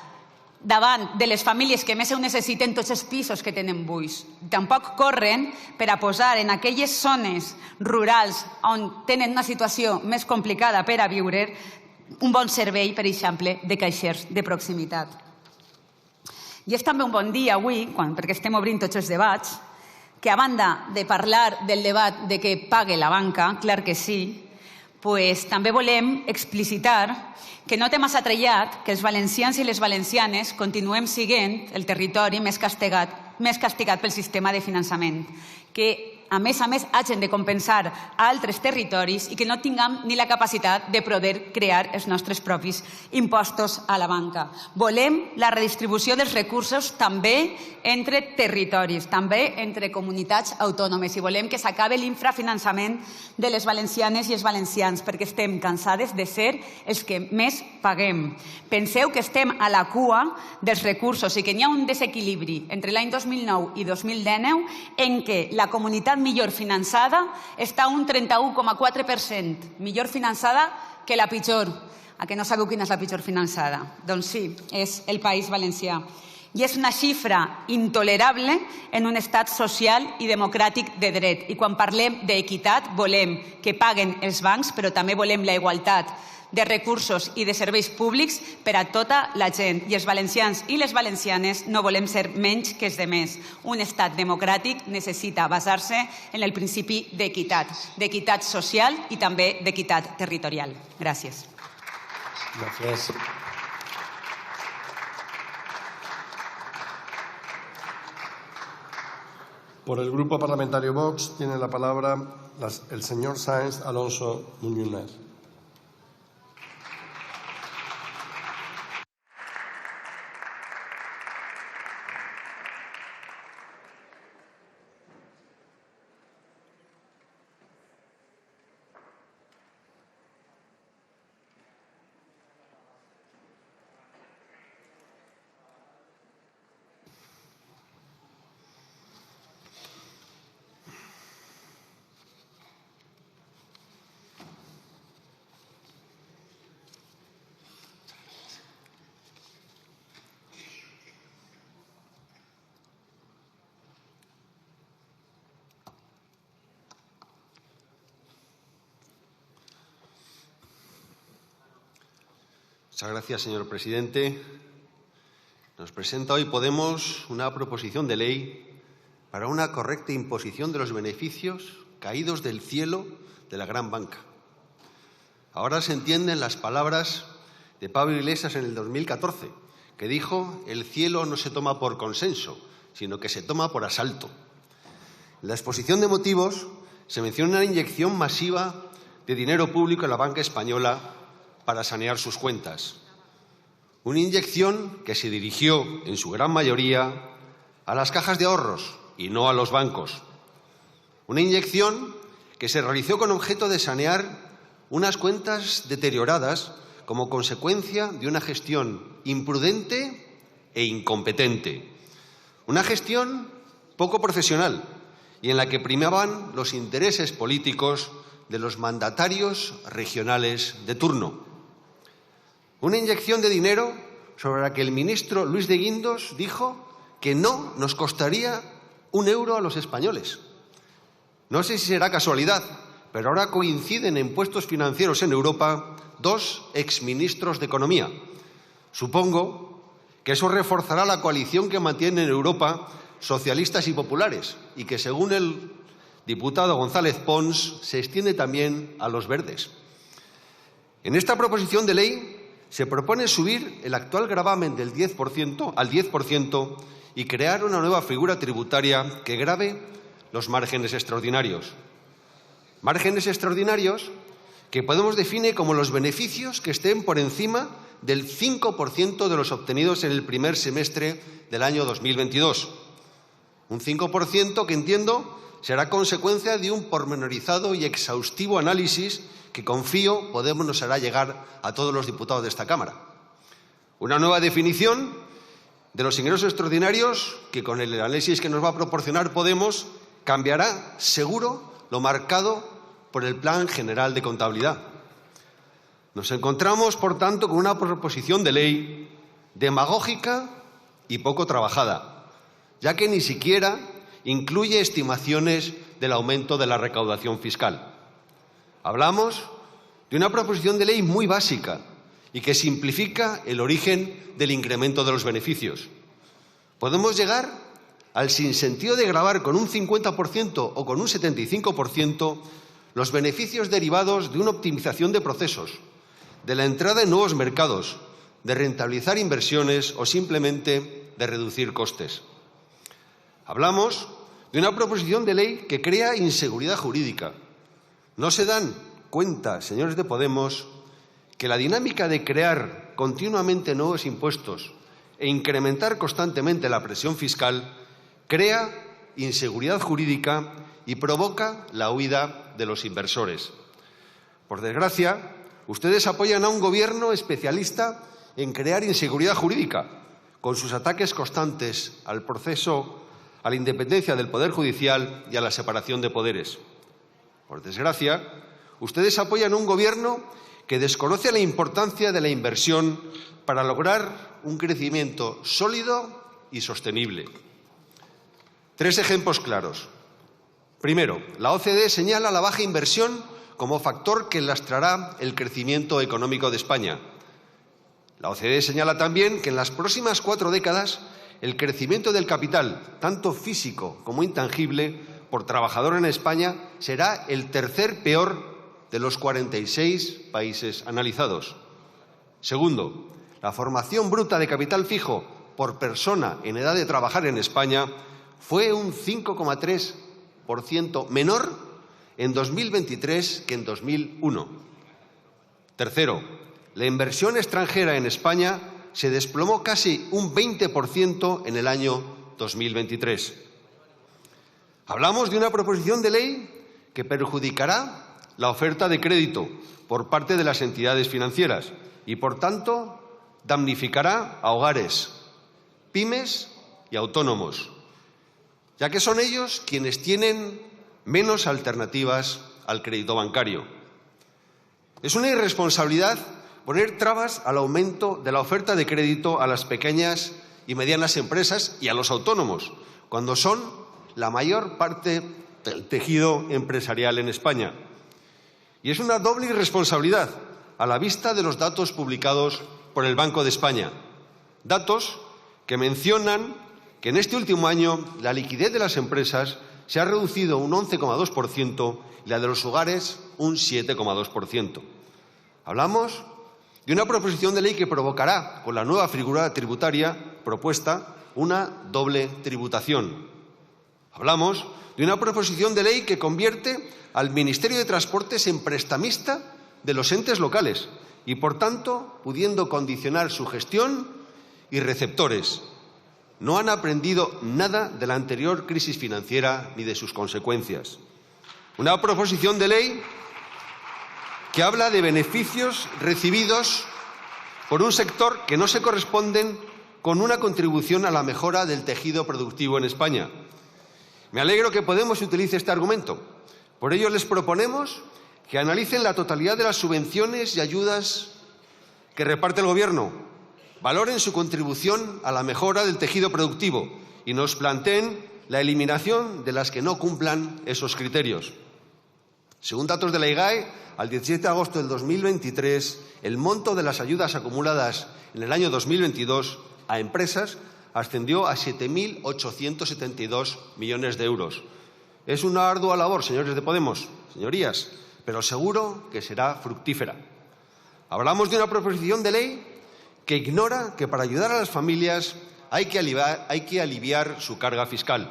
davant de les famílies que més ho necessiten tots els pisos que tenen buits. Tampoc corren per a posar en aquelles zones rurals on tenen una situació més complicada per a viure un bon servei, per exemple, de caixers de proximitat. I és també un bon dia avui, perquè estem obrint tots els debats, que a banda de parlar del debat de que pague la banca, clar que sí, també volem explicitar que no té massa trellat que els valencians i les valencianes continuem sent el territori més castigat pel sistema de finançament, que a més, hagin de compensar a altres territoris i que no tinguem ni la capacitat de poder crear els nostres propis impostos a la banca. Volem la redistribució dels recursos també entre territoris, també entre comunitats autònomes, i volem que s'acabi l'infrafinançament de les valencianes i els valencians, perquè estem cansades de ser els que més paguem. Penseu que estem a la cua dels recursos i que n'hi ha un desequilibri entre l'any 2009 i 2019 en què la comunitat millor finançada està un 31,4%, millor finançada que la pitjor. A que no sabeu quina és la pitjor finançada? Doncs sí, és el País Valencià. I és una xifra intolerable en un estat social i democràtic de dret. I quan parlem d'equitat volem que paguen els bancs, però també volem la igualtat de recursos i de serveis públics per a tota la gent. I els valencians i les valencianes no volem ser menys que els demés. Un estat democràtic necessita basar-se en el principi d'equitat social i també d'equitat territorial. Gràcies. Gracias. Por el Grupo Parlamentario Vox tiene la palabra el señor Sáenz Alonso Muñoz. Muchas gracias, señor presidente. Nos presenta hoy Podemos una proposición de ley para una correcta imposición de los beneficios caídos del cielo de la gran banca. Ahora se entienden las palabras de Pablo Iglesias en el 2014, que dijo: el cielo no se toma por consenso, sino que se toma por asalto. En la exposición de motivos se menciona una inyección masiva de dinero público en la banca española para sanear sus cuentas. Una inyección que se dirigió, en su gran mayoría, a las cajas de ahorros y no a los bancos. Una inyección que se realizó con objeto de sanear unas cuentas deterioradas como consecuencia de una gestión imprudente e incompetente. Una gestión poco profesional y en la que primaban los intereses políticos de los mandatarios regionales de turno. Una inyección de dinero sobre la que el ministro Luis de Guindos dijo que no nos costaría €1 a los españoles. No sé si será casualidad, pero ahora coinciden en puestos financieros en Europa dos exministros de Economía. Supongo que eso reforzará la coalición que mantienen en Europa socialistas y populares y que, según el diputado González Pons, se extiende también a los verdes. En esta proposición de ley se propone subir el actual gravamen del 10% al 10% y crear una nueva figura tributaria que grave los márgenes extraordinarios. Márgenes extraordinarios que Podemos define como los beneficios que estén por encima del 5% de los obtenidos en el primer semestre del año 2022. Un 5% que, entiendo, será consecuencia de un pormenorizado y exhaustivo análisis que, confío, Podemos nos hará llegar a todos los diputados de esta Cámara. Una nueva definición de los ingresos extraordinarios que, con el análisis que nos va a proporcionar Podemos, cambiará seguro lo marcado por el Plan General de Contabilidad. Nos encontramos, por tanto, con una proposición de ley demagógica y poco trabajada, ya que ni siquiera incluye estimaciones del aumento de la recaudación fiscal. Hablamos de una proposición de ley muy básica y que simplifica el origen del incremento de los beneficios. Podemos llegar al sinsentido de gravar con un 50% o con un 75% los beneficios derivados de una optimización de procesos, de la entrada en nuevos mercados, de rentabilizar inversiones o simplemente de reducir costes. Hablamos de una proposición de ley que crea inseguridad jurídica. ¿No se dan cuenta, señores de Podemos, que la dinámica de crear continuamente nuevos impuestos e incrementar constantemente la presión fiscal crea inseguridad jurídica y provoca la huida de los inversores? Por desgracia, ustedes apoyan a un gobierno especialista en crear inseguridad jurídica, con sus ataques constantes al proceso, a la independencia del Poder Judicial y a la separación de poderes. Por desgracia, ustedes apoyan a un gobierno que desconoce la importancia de la inversión para lograr un crecimiento sólido y sostenible. 3 ejemplos claros. Primero, la OCDE señala la baja inversión como factor que lastrará el crecimiento económico de España. La OCDE señala también que en las próximas 4 décadas el crecimiento del capital, tanto físico como intangible, por trabajador en España será el tercer peor de los 46 países analizados. Segundo, la formación bruta de capital fijo por persona en edad de trabajar en España fue un 5,3% menor en 2023 que en 2001. Tercero, la inversión extranjera en España se desplomó casi un 20% en el año 2023. Hablamos de una proposición de ley que perjudicará la oferta de crédito por parte de las entidades financieras y, por tanto, damnificará a hogares, pymes y autónomos, ya que son ellos quienes tienen menos alternativas al crédito bancario. Es una irresponsabilidad poner trabas al aumento de la oferta de crédito a las pequeñas y medianas empresas y a los autónomos, cuando son la mayor parte del tejido empresarial en España. Y es una doble irresponsabilidad a la vista de los datos publicados por el Banco de España. Datos que mencionan que en este último año la liquidez de las empresas se ha reducido un 11,2% y la de los hogares un 7,2%. Hablamos de una proposición de ley que provocará, con la nueva figura tributaria propuesta, una doble tributación. Hablamos de una proposición de ley que convierte al Ministerio de Transportes en prestamista de los entes locales y, por tanto, pudiendo condicionar su gestión y receptores. No han aprendido nada de la anterior crisis financiera ni de sus consecuencias. Una proposición de ley que habla de beneficios recibidos por un sector que no se corresponden con una contribución a la mejora del tejido productivo en España. Me alegro que Podemos utilice este argumento. Por ello, les proponemos que analicen la totalidad de las subvenciones y ayudas que reparte el Gobierno, valoren su contribución a la mejora del tejido productivo y nos planteen la eliminación de las que no cumplan esos criterios. Según datos de la IGAE, al 17 de agosto del 2023, el monto de las ayudas acumuladas en el año 2022 a empresas ascendió a 7.872 millones de euros. Es una ardua labor, señores de Podemos, señorías, pero seguro que será fructífera. Hablamos de una proposición de ley que ignora que para ayudar a las familias hay que aliviar su carga fiscal.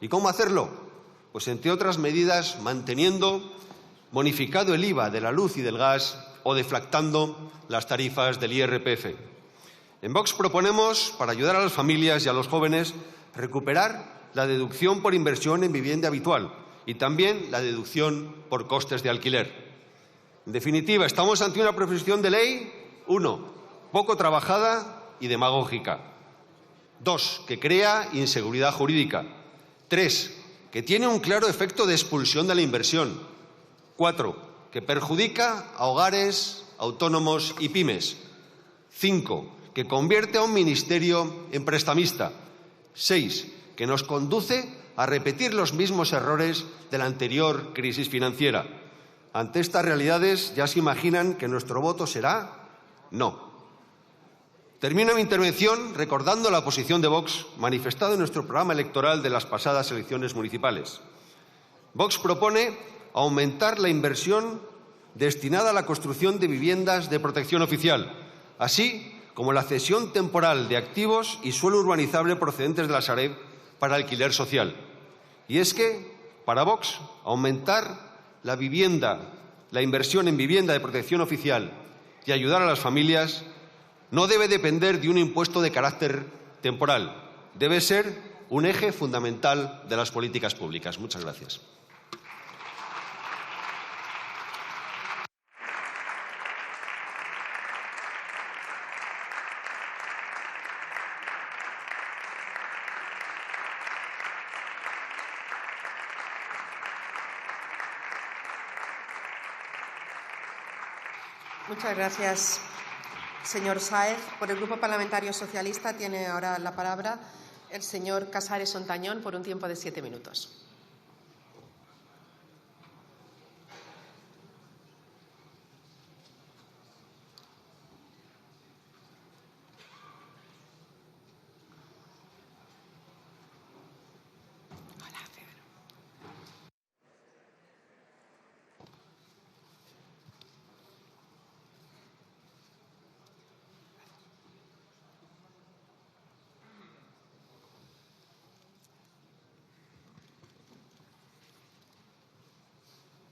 ¿Y cómo hacerlo? Pues, entre otras medidas, bonificado el IVA de la luz y del gas o deflactando las tarifas del IRPF. En Vox proponemos, para ayudar a las familias y a los jóvenes, recuperar la deducción por inversión en vivienda habitual y también la deducción por costes de alquiler. En definitiva, estamos ante una proposición de ley, 1, poco trabajada y demagógica. 2, que crea inseguridad jurídica. 3, que tiene un claro efecto de expulsión de la inversión. 4, que perjudica a hogares, autónomos y pymes. 5, que convierte a un ministerio en prestamista. 6, que nos conduce a repetir los mismos errores de la anterior crisis financiera. Ante estas realidades ya se imaginan que nuestro voto será no. Termino mi intervención recordando la posición de Vox manifestada en nuestro programa electoral de las pasadas elecciones municipales. Vox propone aumentar la inversión destinada a la construcción de viviendas de protección oficial, así como la cesión temporal de activos y suelo urbanizable procedentes de la Sareb para alquiler social. Y es que, para Vox, aumentar la inversión en vivienda de protección oficial y ayudar a las familias no debe depender de un impuesto de carácter temporal. Debe ser un eje fundamental de las políticas públicas. Muchas gracias. Muchas gracias, señor Sáez. Por el Grupo Parlamentario Socialista tiene ahora la palabra el señor Casares Ontañón por un tiempo de 7 minutos.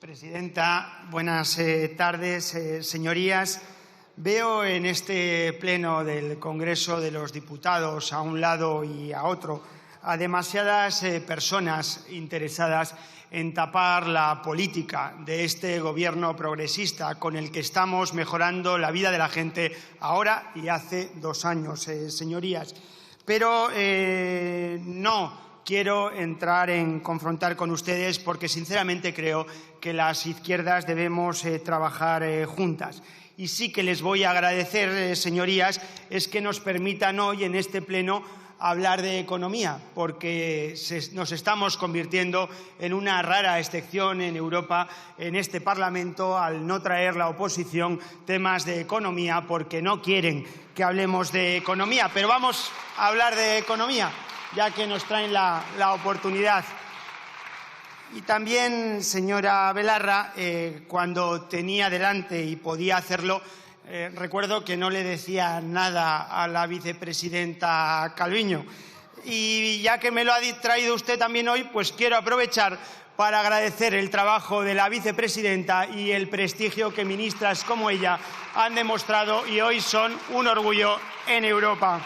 Presidenta, buenas tardes, señorías. Veo en este pleno del Congreso de los Diputados, a un lado y a otro, a demasiadas personas interesadas en tapar la política de este Gobierno progresista con el que estamos mejorando la vida de la gente ahora y hace 2 años, señorías. Pero no quiero entrar en confrontar con ustedes porque sinceramente creo que las izquierdas debemos trabajar juntas. Y sí que les voy a agradecer, señorías, es que nos permitan hoy en este pleno hablar de economía, porque nos estamos convirtiendo en una rara excepción en Europa, en este Parlamento, al no traer la oposición temas de economía, porque no quieren que hablemos de economía. Pero vamos a hablar de economía, ya que nos traen la oportunidad. Y también, señora Belarra, cuando tenía delante y podía hacerlo, recuerdo que no le decía nada a la vicepresidenta Calviño. Y ya que me lo ha traído usted también hoy, pues quiero aprovechar para agradecer el trabajo de la vicepresidenta y el prestigio que ministras como ella han demostrado y hoy son un orgullo en Europa.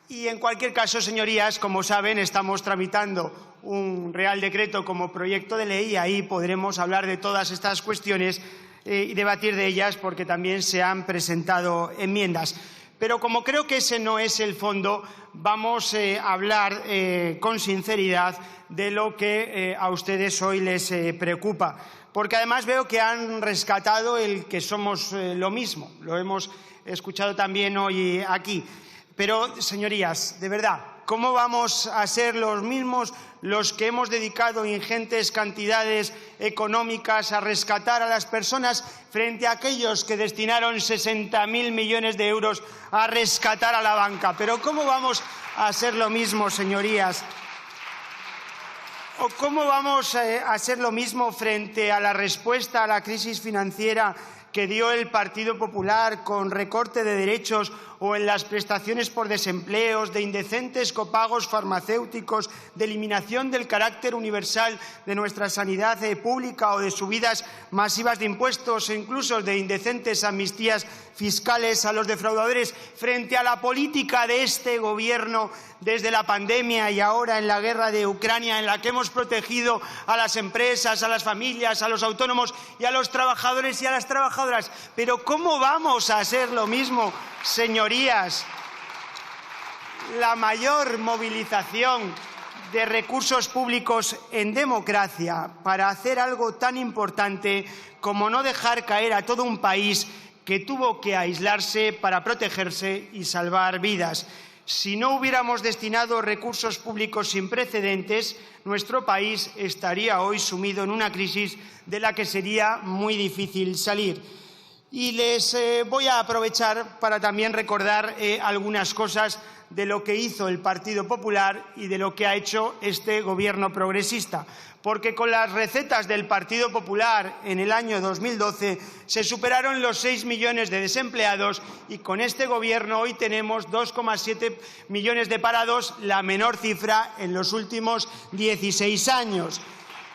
Y en cualquier caso, señorías, como saben, estamos tramitando un Real Decreto como proyecto de ley y ahí podremos hablar de todas estas cuestiones y debatir de ellas porque también se han presentado enmiendas. Pero como creo que ese no es el fondo, vamos a hablar con sinceridad de lo que a ustedes hoy les preocupa. Porque además veo que han rescatado el que somos lo mismo. Lo hemos escuchado también hoy aquí. Pero, señorías, de verdad, ¿cómo vamos a ser los mismos los que hemos dedicado ingentes cantidades económicas a rescatar a las personas frente a aquellos que destinaron 60.000 millones de euros a rescatar a la banca? Pero ¿cómo vamos a ser lo mismo, señorías? ¿O cómo vamos a ser lo mismo frente a la respuesta a la crisis financiera que dio el Partido Popular con recorte de derechos o en las prestaciones por desempleos, de indecentes copagos farmacéuticos, de eliminación del carácter universal de nuestra sanidad pública o de subidas masivas de impuestos e incluso de indecentes amnistías fiscales a los defraudadores frente a la política de este Gobierno desde la pandemia y ahora en la guerra de Ucrania, en la que hemos protegido a las empresas, a las familias, a los autónomos y a los trabajadores y a las trabajadoras? Pero ¿cómo vamos a hacer lo mismo, señorías? La mayor movilización de recursos públicos en democracia para hacer algo tan importante como no dejar caer a todo un país que tuvo que aislarse para protegerse y salvar vidas. Si no hubiéramos destinado recursos públicos sin precedentes, nuestro país estaría hoy sumido en una crisis de la que sería muy difícil salir. Y les voy a aprovechar para también recordar algunas cosas de lo que hizo el Partido Popular y de lo que ha hecho este Gobierno progresista. Porque con las recetas del Partido Popular en el año 2012 se superaron los 6 millones de desempleados y con este Gobierno hoy tenemos 2,7 millones de parados, la menor cifra en los últimos 16 años.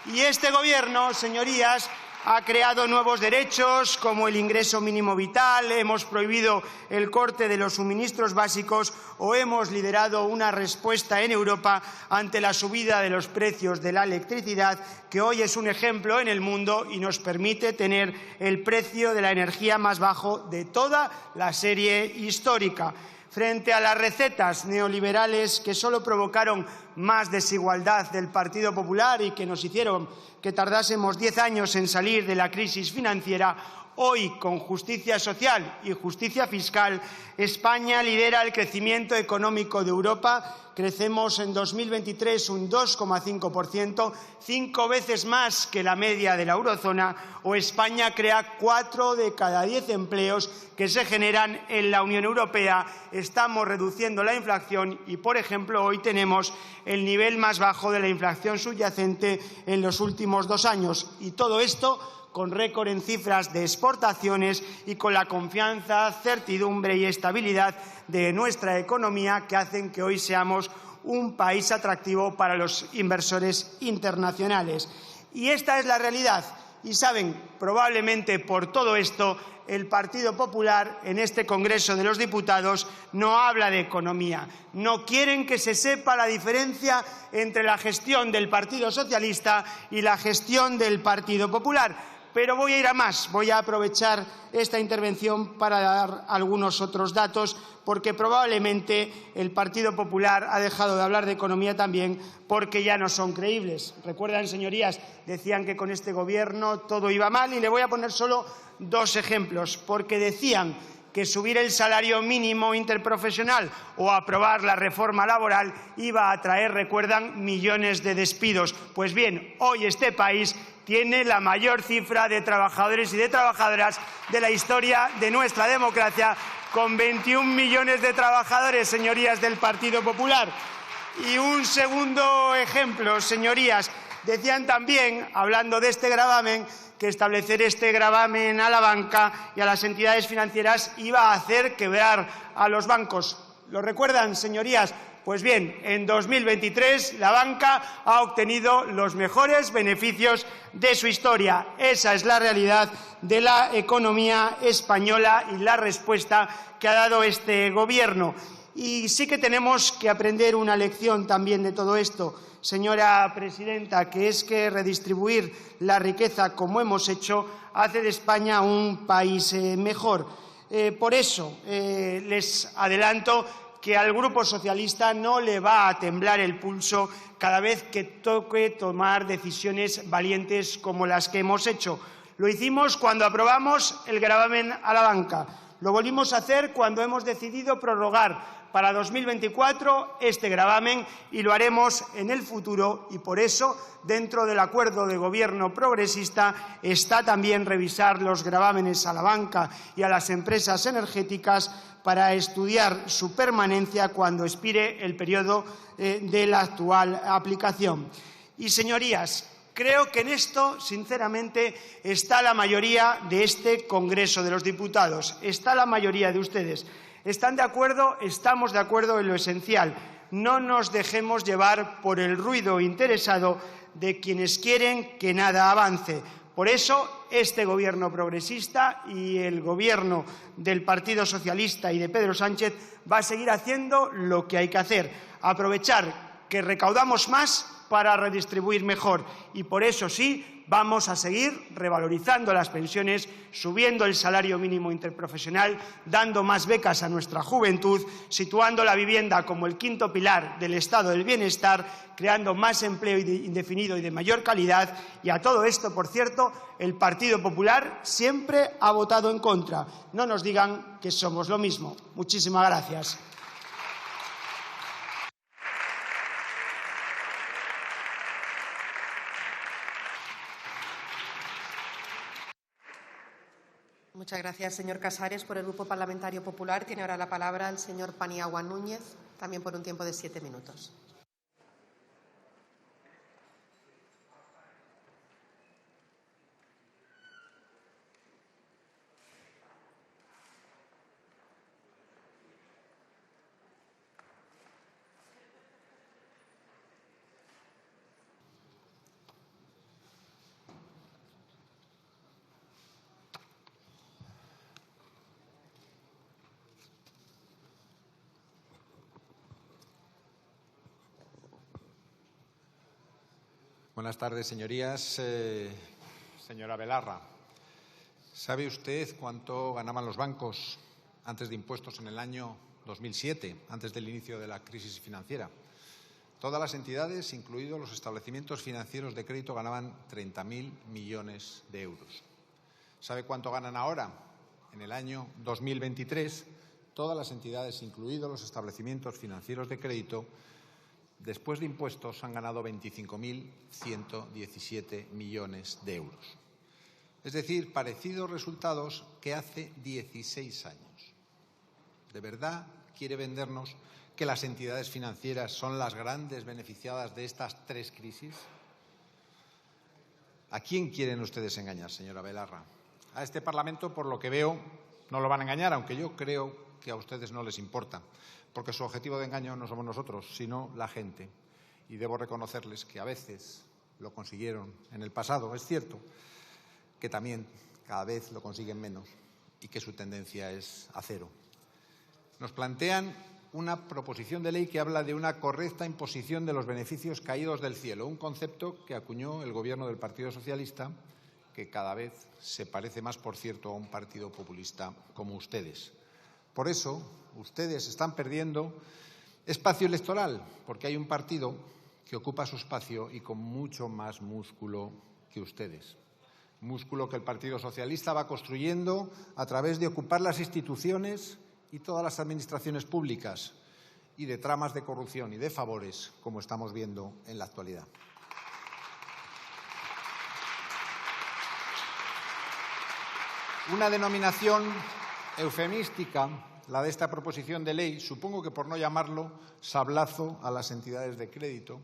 Y este Gobierno, señorías, ha creado nuevos derechos como el ingreso mínimo vital, hemos prohibido el corte de los suministros básicos o hemos liderado una respuesta en Europa ante la subida de los precios de la electricidad, que hoy es un ejemplo en el mundo y nos permite tener el precio de la energía más bajo de toda la serie histórica. Frente a las recetas neoliberales que solo provocaron más desigualdad del Partido Popular y que nos hicieron que tardásemos 10 años en salir de la crisis financiera, hoy, con justicia social y justicia fiscal, España lidera el crecimiento económico de Europa. Crecemos en 2023 un 2,5%, 5 veces más que la media de la eurozona, o España crea 4 de cada 10 empleos que se generan en la Unión Europea. Estamos reduciendo la inflación y, por ejemplo, hoy tenemos el nivel más bajo de la inflación subyacente en los últimos 2 años. Y todo esto con récord en cifras de exportaciones y con la confianza, certidumbre y estabilidad de nuestra economía que hacen que hoy seamos un país atractivo para los inversores internacionales. Y esta es la realidad. Y saben, probablemente por todo esto, el Partido Popular en este Congreso de los Diputados no habla de economía. No quieren que se sepa la diferencia entre la gestión del Partido Socialista y la gestión del Partido Popular. Pero voy a ir a más. Voy a aprovechar esta intervención para dar algunos otros datos, porque probablemente el Partido Popular ha dejado de hablar de economía también porque ya no son creíbles. Recuerdan, señorías, decían que con este Gobierno todo iba mal, y le voy a poner solo dos ejemplos, porque decían que subir el salario mínimo interprofesional o aprobar la reforma laboral iba a traer, recuerdan, millones de despidos. Pues bien, hoy este país tiene la mayor cifra de trabajadores y de trabajadoras de la historia de nuestra democracia, con 21 millones de trabajadores, señorías del Partido Popular. Y un segundo ejemplo, señorías, decían también, hablando de este gravamen, que establecer este gravamen a la banca y a las entidades financieras iba a hacer quebrar a los bancos. ¿Lo recuerdan, señorías? Pues bien, en 2023 la banca ha obtenido los mejores beneficios de su historia. Esa es la realidad de la economía española y la respuesta que ha dado este Gobierno. Y sí que tenemos que aprender una lección también de todo esto, señora presidenta, que es que redistribuir la riqueza, como hemos hecho, hace de España un país mejor. Por eso les adelanto que al Grupo Socialista no le va a temblar el pulso cada vez que toque tomar decisiones valientes como las que hemos hecho. Lo hicimos cuando aprobamos el gravamen a la banca. Lo volvimos a hacer cuando hemos decidido prorrogar para 2024 este gravamen, y lo haremos en el futuro. Y por eso, dentro del acuerdo de Gobierno progresista, está también revisar los gravámenes a la banca y a las empresas energéticas para estudiar su permanencia cuando expire el periodo de la actual aplicación. Y, señorías, creo que en esto, sinceramente, está la mayoría de este Congreso de los Diputados, está la mayoría de ustedes. ¿Están de acuerdo? Estamos de acuerdo en lo esencial. No nos dejemos llevar por el ruido interesado de quienes quieren que nada avance. Por eso, este Gobierno progresista y el Gobierno del Partido Socialista y de Pedro Sánchez va a seguir haciendo lo que hay que hacer: aprovechar que recaudamos más para redistribuir mejor. Y por eso sí, vamos a seguir revalorizando las pensiones, subiendo el salario mínimo interprofesional, dando más becas a nuestra juventud, situando la vivienda como el quinto pilar del Estado del bienestar, creando más empleo indefinido y de mayor calidad. Y a todo esto, por cierto, el Partido Popular siempre ha votado en contra. No nos digan que somos lo mismo. Muchísimas gracias. Muchas gracias, señor Casares. Por el Grupo Parlamentario Popular tiene ahora la palabra el señor Paniagua Núñez, también por un tiempo de 7 minutos. Buenas tardes, señorías. Señora Belarra, ¿sabe usted cuánto ganaban los bancos antes de impuestos en el año 2007, antes del inicio de la crisis financiera? Todas las entidades, incluidos los establecimientos financieros de crédito, ganaban 30.000 millones de euros. ¿Sabe cuánto ganan ahora? En el año 2023, todas las entidades, incluidos los establecimientos financieros de crédito, después de impuestos, han ganado 25.117 millones de euros. Es decir, parecidos resultados que hace 16 años. ¿De verdad quiere vendernos que las entidades financieras son las grandes beneficiadas de estas 3 crisis? ¿A quién quieren ustedes engañar, señora Belarra? A este Parlamento, por lo que veo, no lo van a engañar, aunque yo creo que a ustedes no les importa, porque su objetivo de engaño no somos nosotros, sino la gente. Y debo reconocerles que a veces lo consiguieron en el pasado. Es cierto que también cada vez lo consiguen menos y que su tendencia es a cero. Nos plantean una proposición de ley que habla de una correcta imposición de los beneficios caídos del cielo, un concepto que acuñó el Gobierno del Partido Socialista, que cada vez se parece más, por cierto, a un partido populista como ustedes. Por eso, ustedes están perdiendo espacio electoral, porque hay un partido que ocupa su espacio y con mucho más músculo que ustedes. Músculo que el Partido Socialista va construyendo a través de ocupar las instituciones y todas las administraciones públicas y de tramas de corrupción y de favores, como estamos viendo en la actualidad. Una denominación eufemística, la de esta proposición de ley, supongo que por no llamarlo sablazo a las entidades de crédito,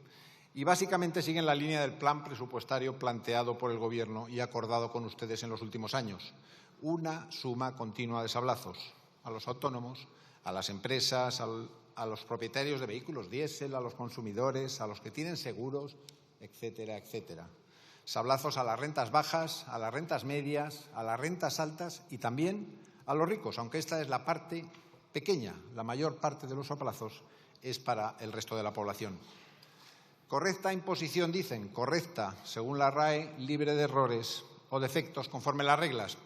y básicamente siguen la línea del plan presupuestario planteado por el Gobierno y acordado con ustedes en los últimos años. Una suma continua de sablazos a los autónomos, a las empresas, a los propietarios de vehículos diésel, a los consumidores, a los que tienen seguros, etcétera, etcétera. Sablazos a las rentas bajas, a las rentas medias, a las rentas altas y también a los ricos, aunque esta es la parte pequeña. La mayor parte de los sablazos es para el resto de la población. Correcta imposición, dicen, correcta, según la RAE, libre de errores o defectos conforme a las reglas.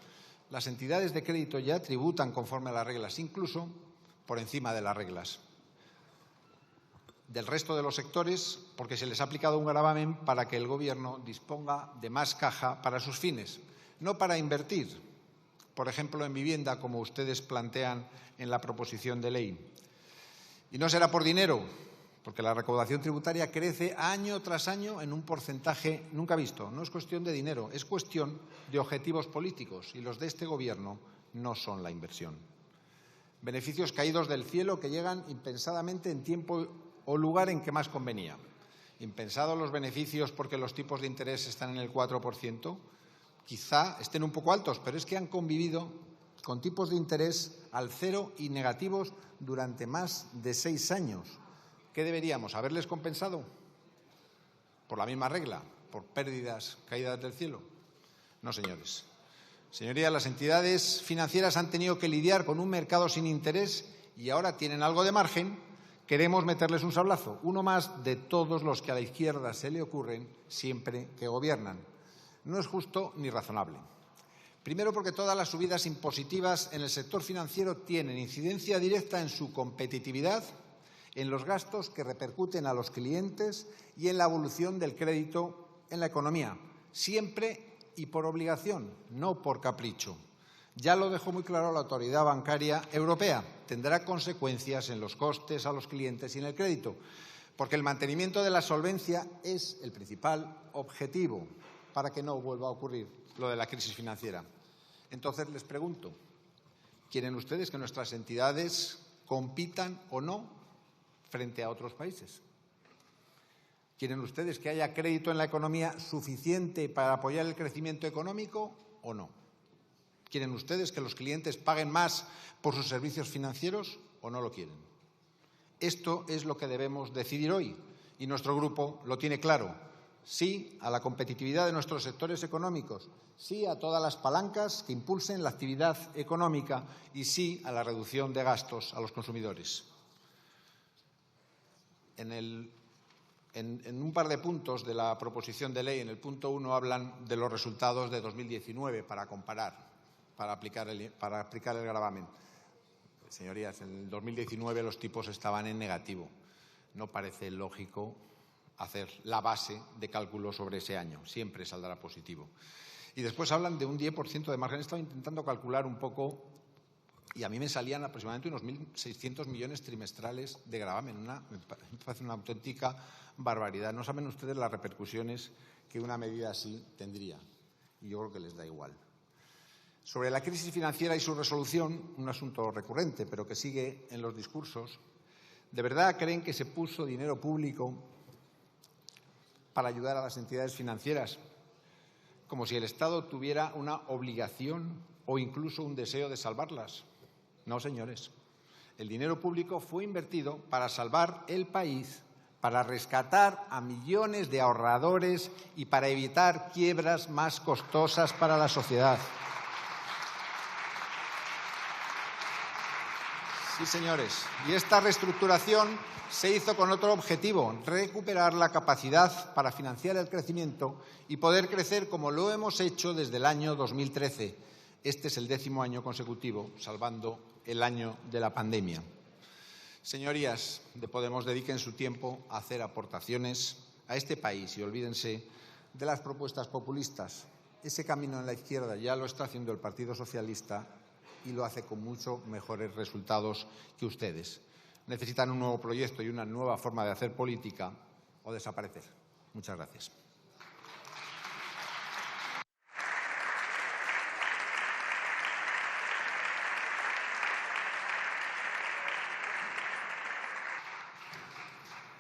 Las entidades de crédito ya tributan conforme a las reglas, incluso por encima de las reglas del resto de los sectores, porque se les ha aplicado un gravamen para que el Gobierno disponga de más caja para sus fines, no para invertir, por ejemplo, en vivienda, como ustedes plantean en la proposición de ley. Y no será por dinero, porque la recaudación tributaria crece año tras año en un porcentaje nunca visto. No es cuestión de dinero, es cuestión de objetivos políticos, y los de este Gobierno no son la inversión. Beneficios caídos del cielo que llegan impensadamente en tiempo o lugar en que más convenía. Impensados los beneficios porque los tipos de interés están en el 4%, quizá estén un poco altos, pero es que han convivido con tipos de interés al cero y negativos durante más de 6 años. ¿Qué deberíamos? ¿Haberles compensado? ¿Por la misma regla? ¿Por pérdidas caídas del cielo? No, señores. Señorías, las entidades financieras han tenido que lidiar con un mercado sin interés y ahora tienen algo de margen. Queremos meterles un sablazo, uno más de todos los que a la izquierda se le ocurren siempre que gobiernan. No es justo ni razonable. Primero, porque todas las subidas impositivas en el sector financiero tienen incidencia directa en su competitividad, en los gastos que repercuten a los clientes y en la evolución del crédito en la economía, siempre y por obligación, no por capricho. Ya lo dejó muy claro la Autoridad Bancaria Europea. Tendrá consecuencias en los costes a los clientes y en el crédito, porque el mantenimiento de la solvencia es el principal objetivo para que no vuelva a ocurrir lo de la crisis financiera. Entonces, les pregunto, ¿quieren ustedes que nuestras entidades compitan o no frente a otros países? ¿Quieren ustedes que haya crédito en la economía suficiente para apoyar el crecimiento económico o no? ¿Quieren ustedes que los clientes paguen más por sus servicios financieros o no lo quieren? Esto es lo que debemos decidir hoy y nuestro grupo lo tiene claro. Sí a la competitividad de nuestros sectores económicos, sí a todas las palancas que impulsen la actividad económica y sí a la reducción de gastos a los consumidores. En un par de puntos de la proposición de ley, en el punto 1, hablan de los resultados de 2019 para comparar. Para aplicar el gravamen. Señorías, en el 2019 los tipos estaban en negativo. No parece lógico hacer la base de cálculo sobre ese año. Siempre saldrá positivo. Y después hablan de un 10% de margen. He estado intentando calcular un poco y a mí me salían aproximadamente unos 1.600 millones trimestrales de gravamen. Me parece una auténtica barbaridad. No saben ustedes las repercusiones que una medida así tendría. Y yo creo que les da igual. Sobre la crisis financiera y su resolución, un asunto recurrente, pero que sigue en los discursos, ¿de verdad creen que se puso dinero público para ayudar a las entidades financieras? Como si el Estado tuviera una obligación o incluso un deseo de salvarlas. No, señores. El dinero público fue invertido para salvar el país, para rescatar a millones de ahorradores y para evitar quiebras más costosas para la sociedad. Sí, señores. Y esta reestructuración se hizo con otro objetivo, recuperar la capacidad para financiar el crecimiento y poder crecer como lo hemos hecho desde el año 2013. Este es el 10º año consecutivo, salvando el año de la pandemia. Señorías de Podemos, dediquen su tiempo a hacer aportaciones a este país y olvídense de las propuestas populistas. Ese camino en la izquierda ya lo está haciendo el Partido Socialista y lo hace con mucho mejores resultados que ustedes. Necesitan un nuevo proyecto y una nueva forma de hacer política o desaparecer. Muchas gracias.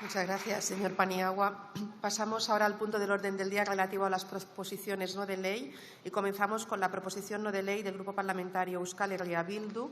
Muchas gracias, señor Paniagua. Pasamos ahora al punto del orden del día relativo a las proposiciones no de ley y comenzamos con la proposición no de ley del Grupo Parlamentario Euskal Herria Bildu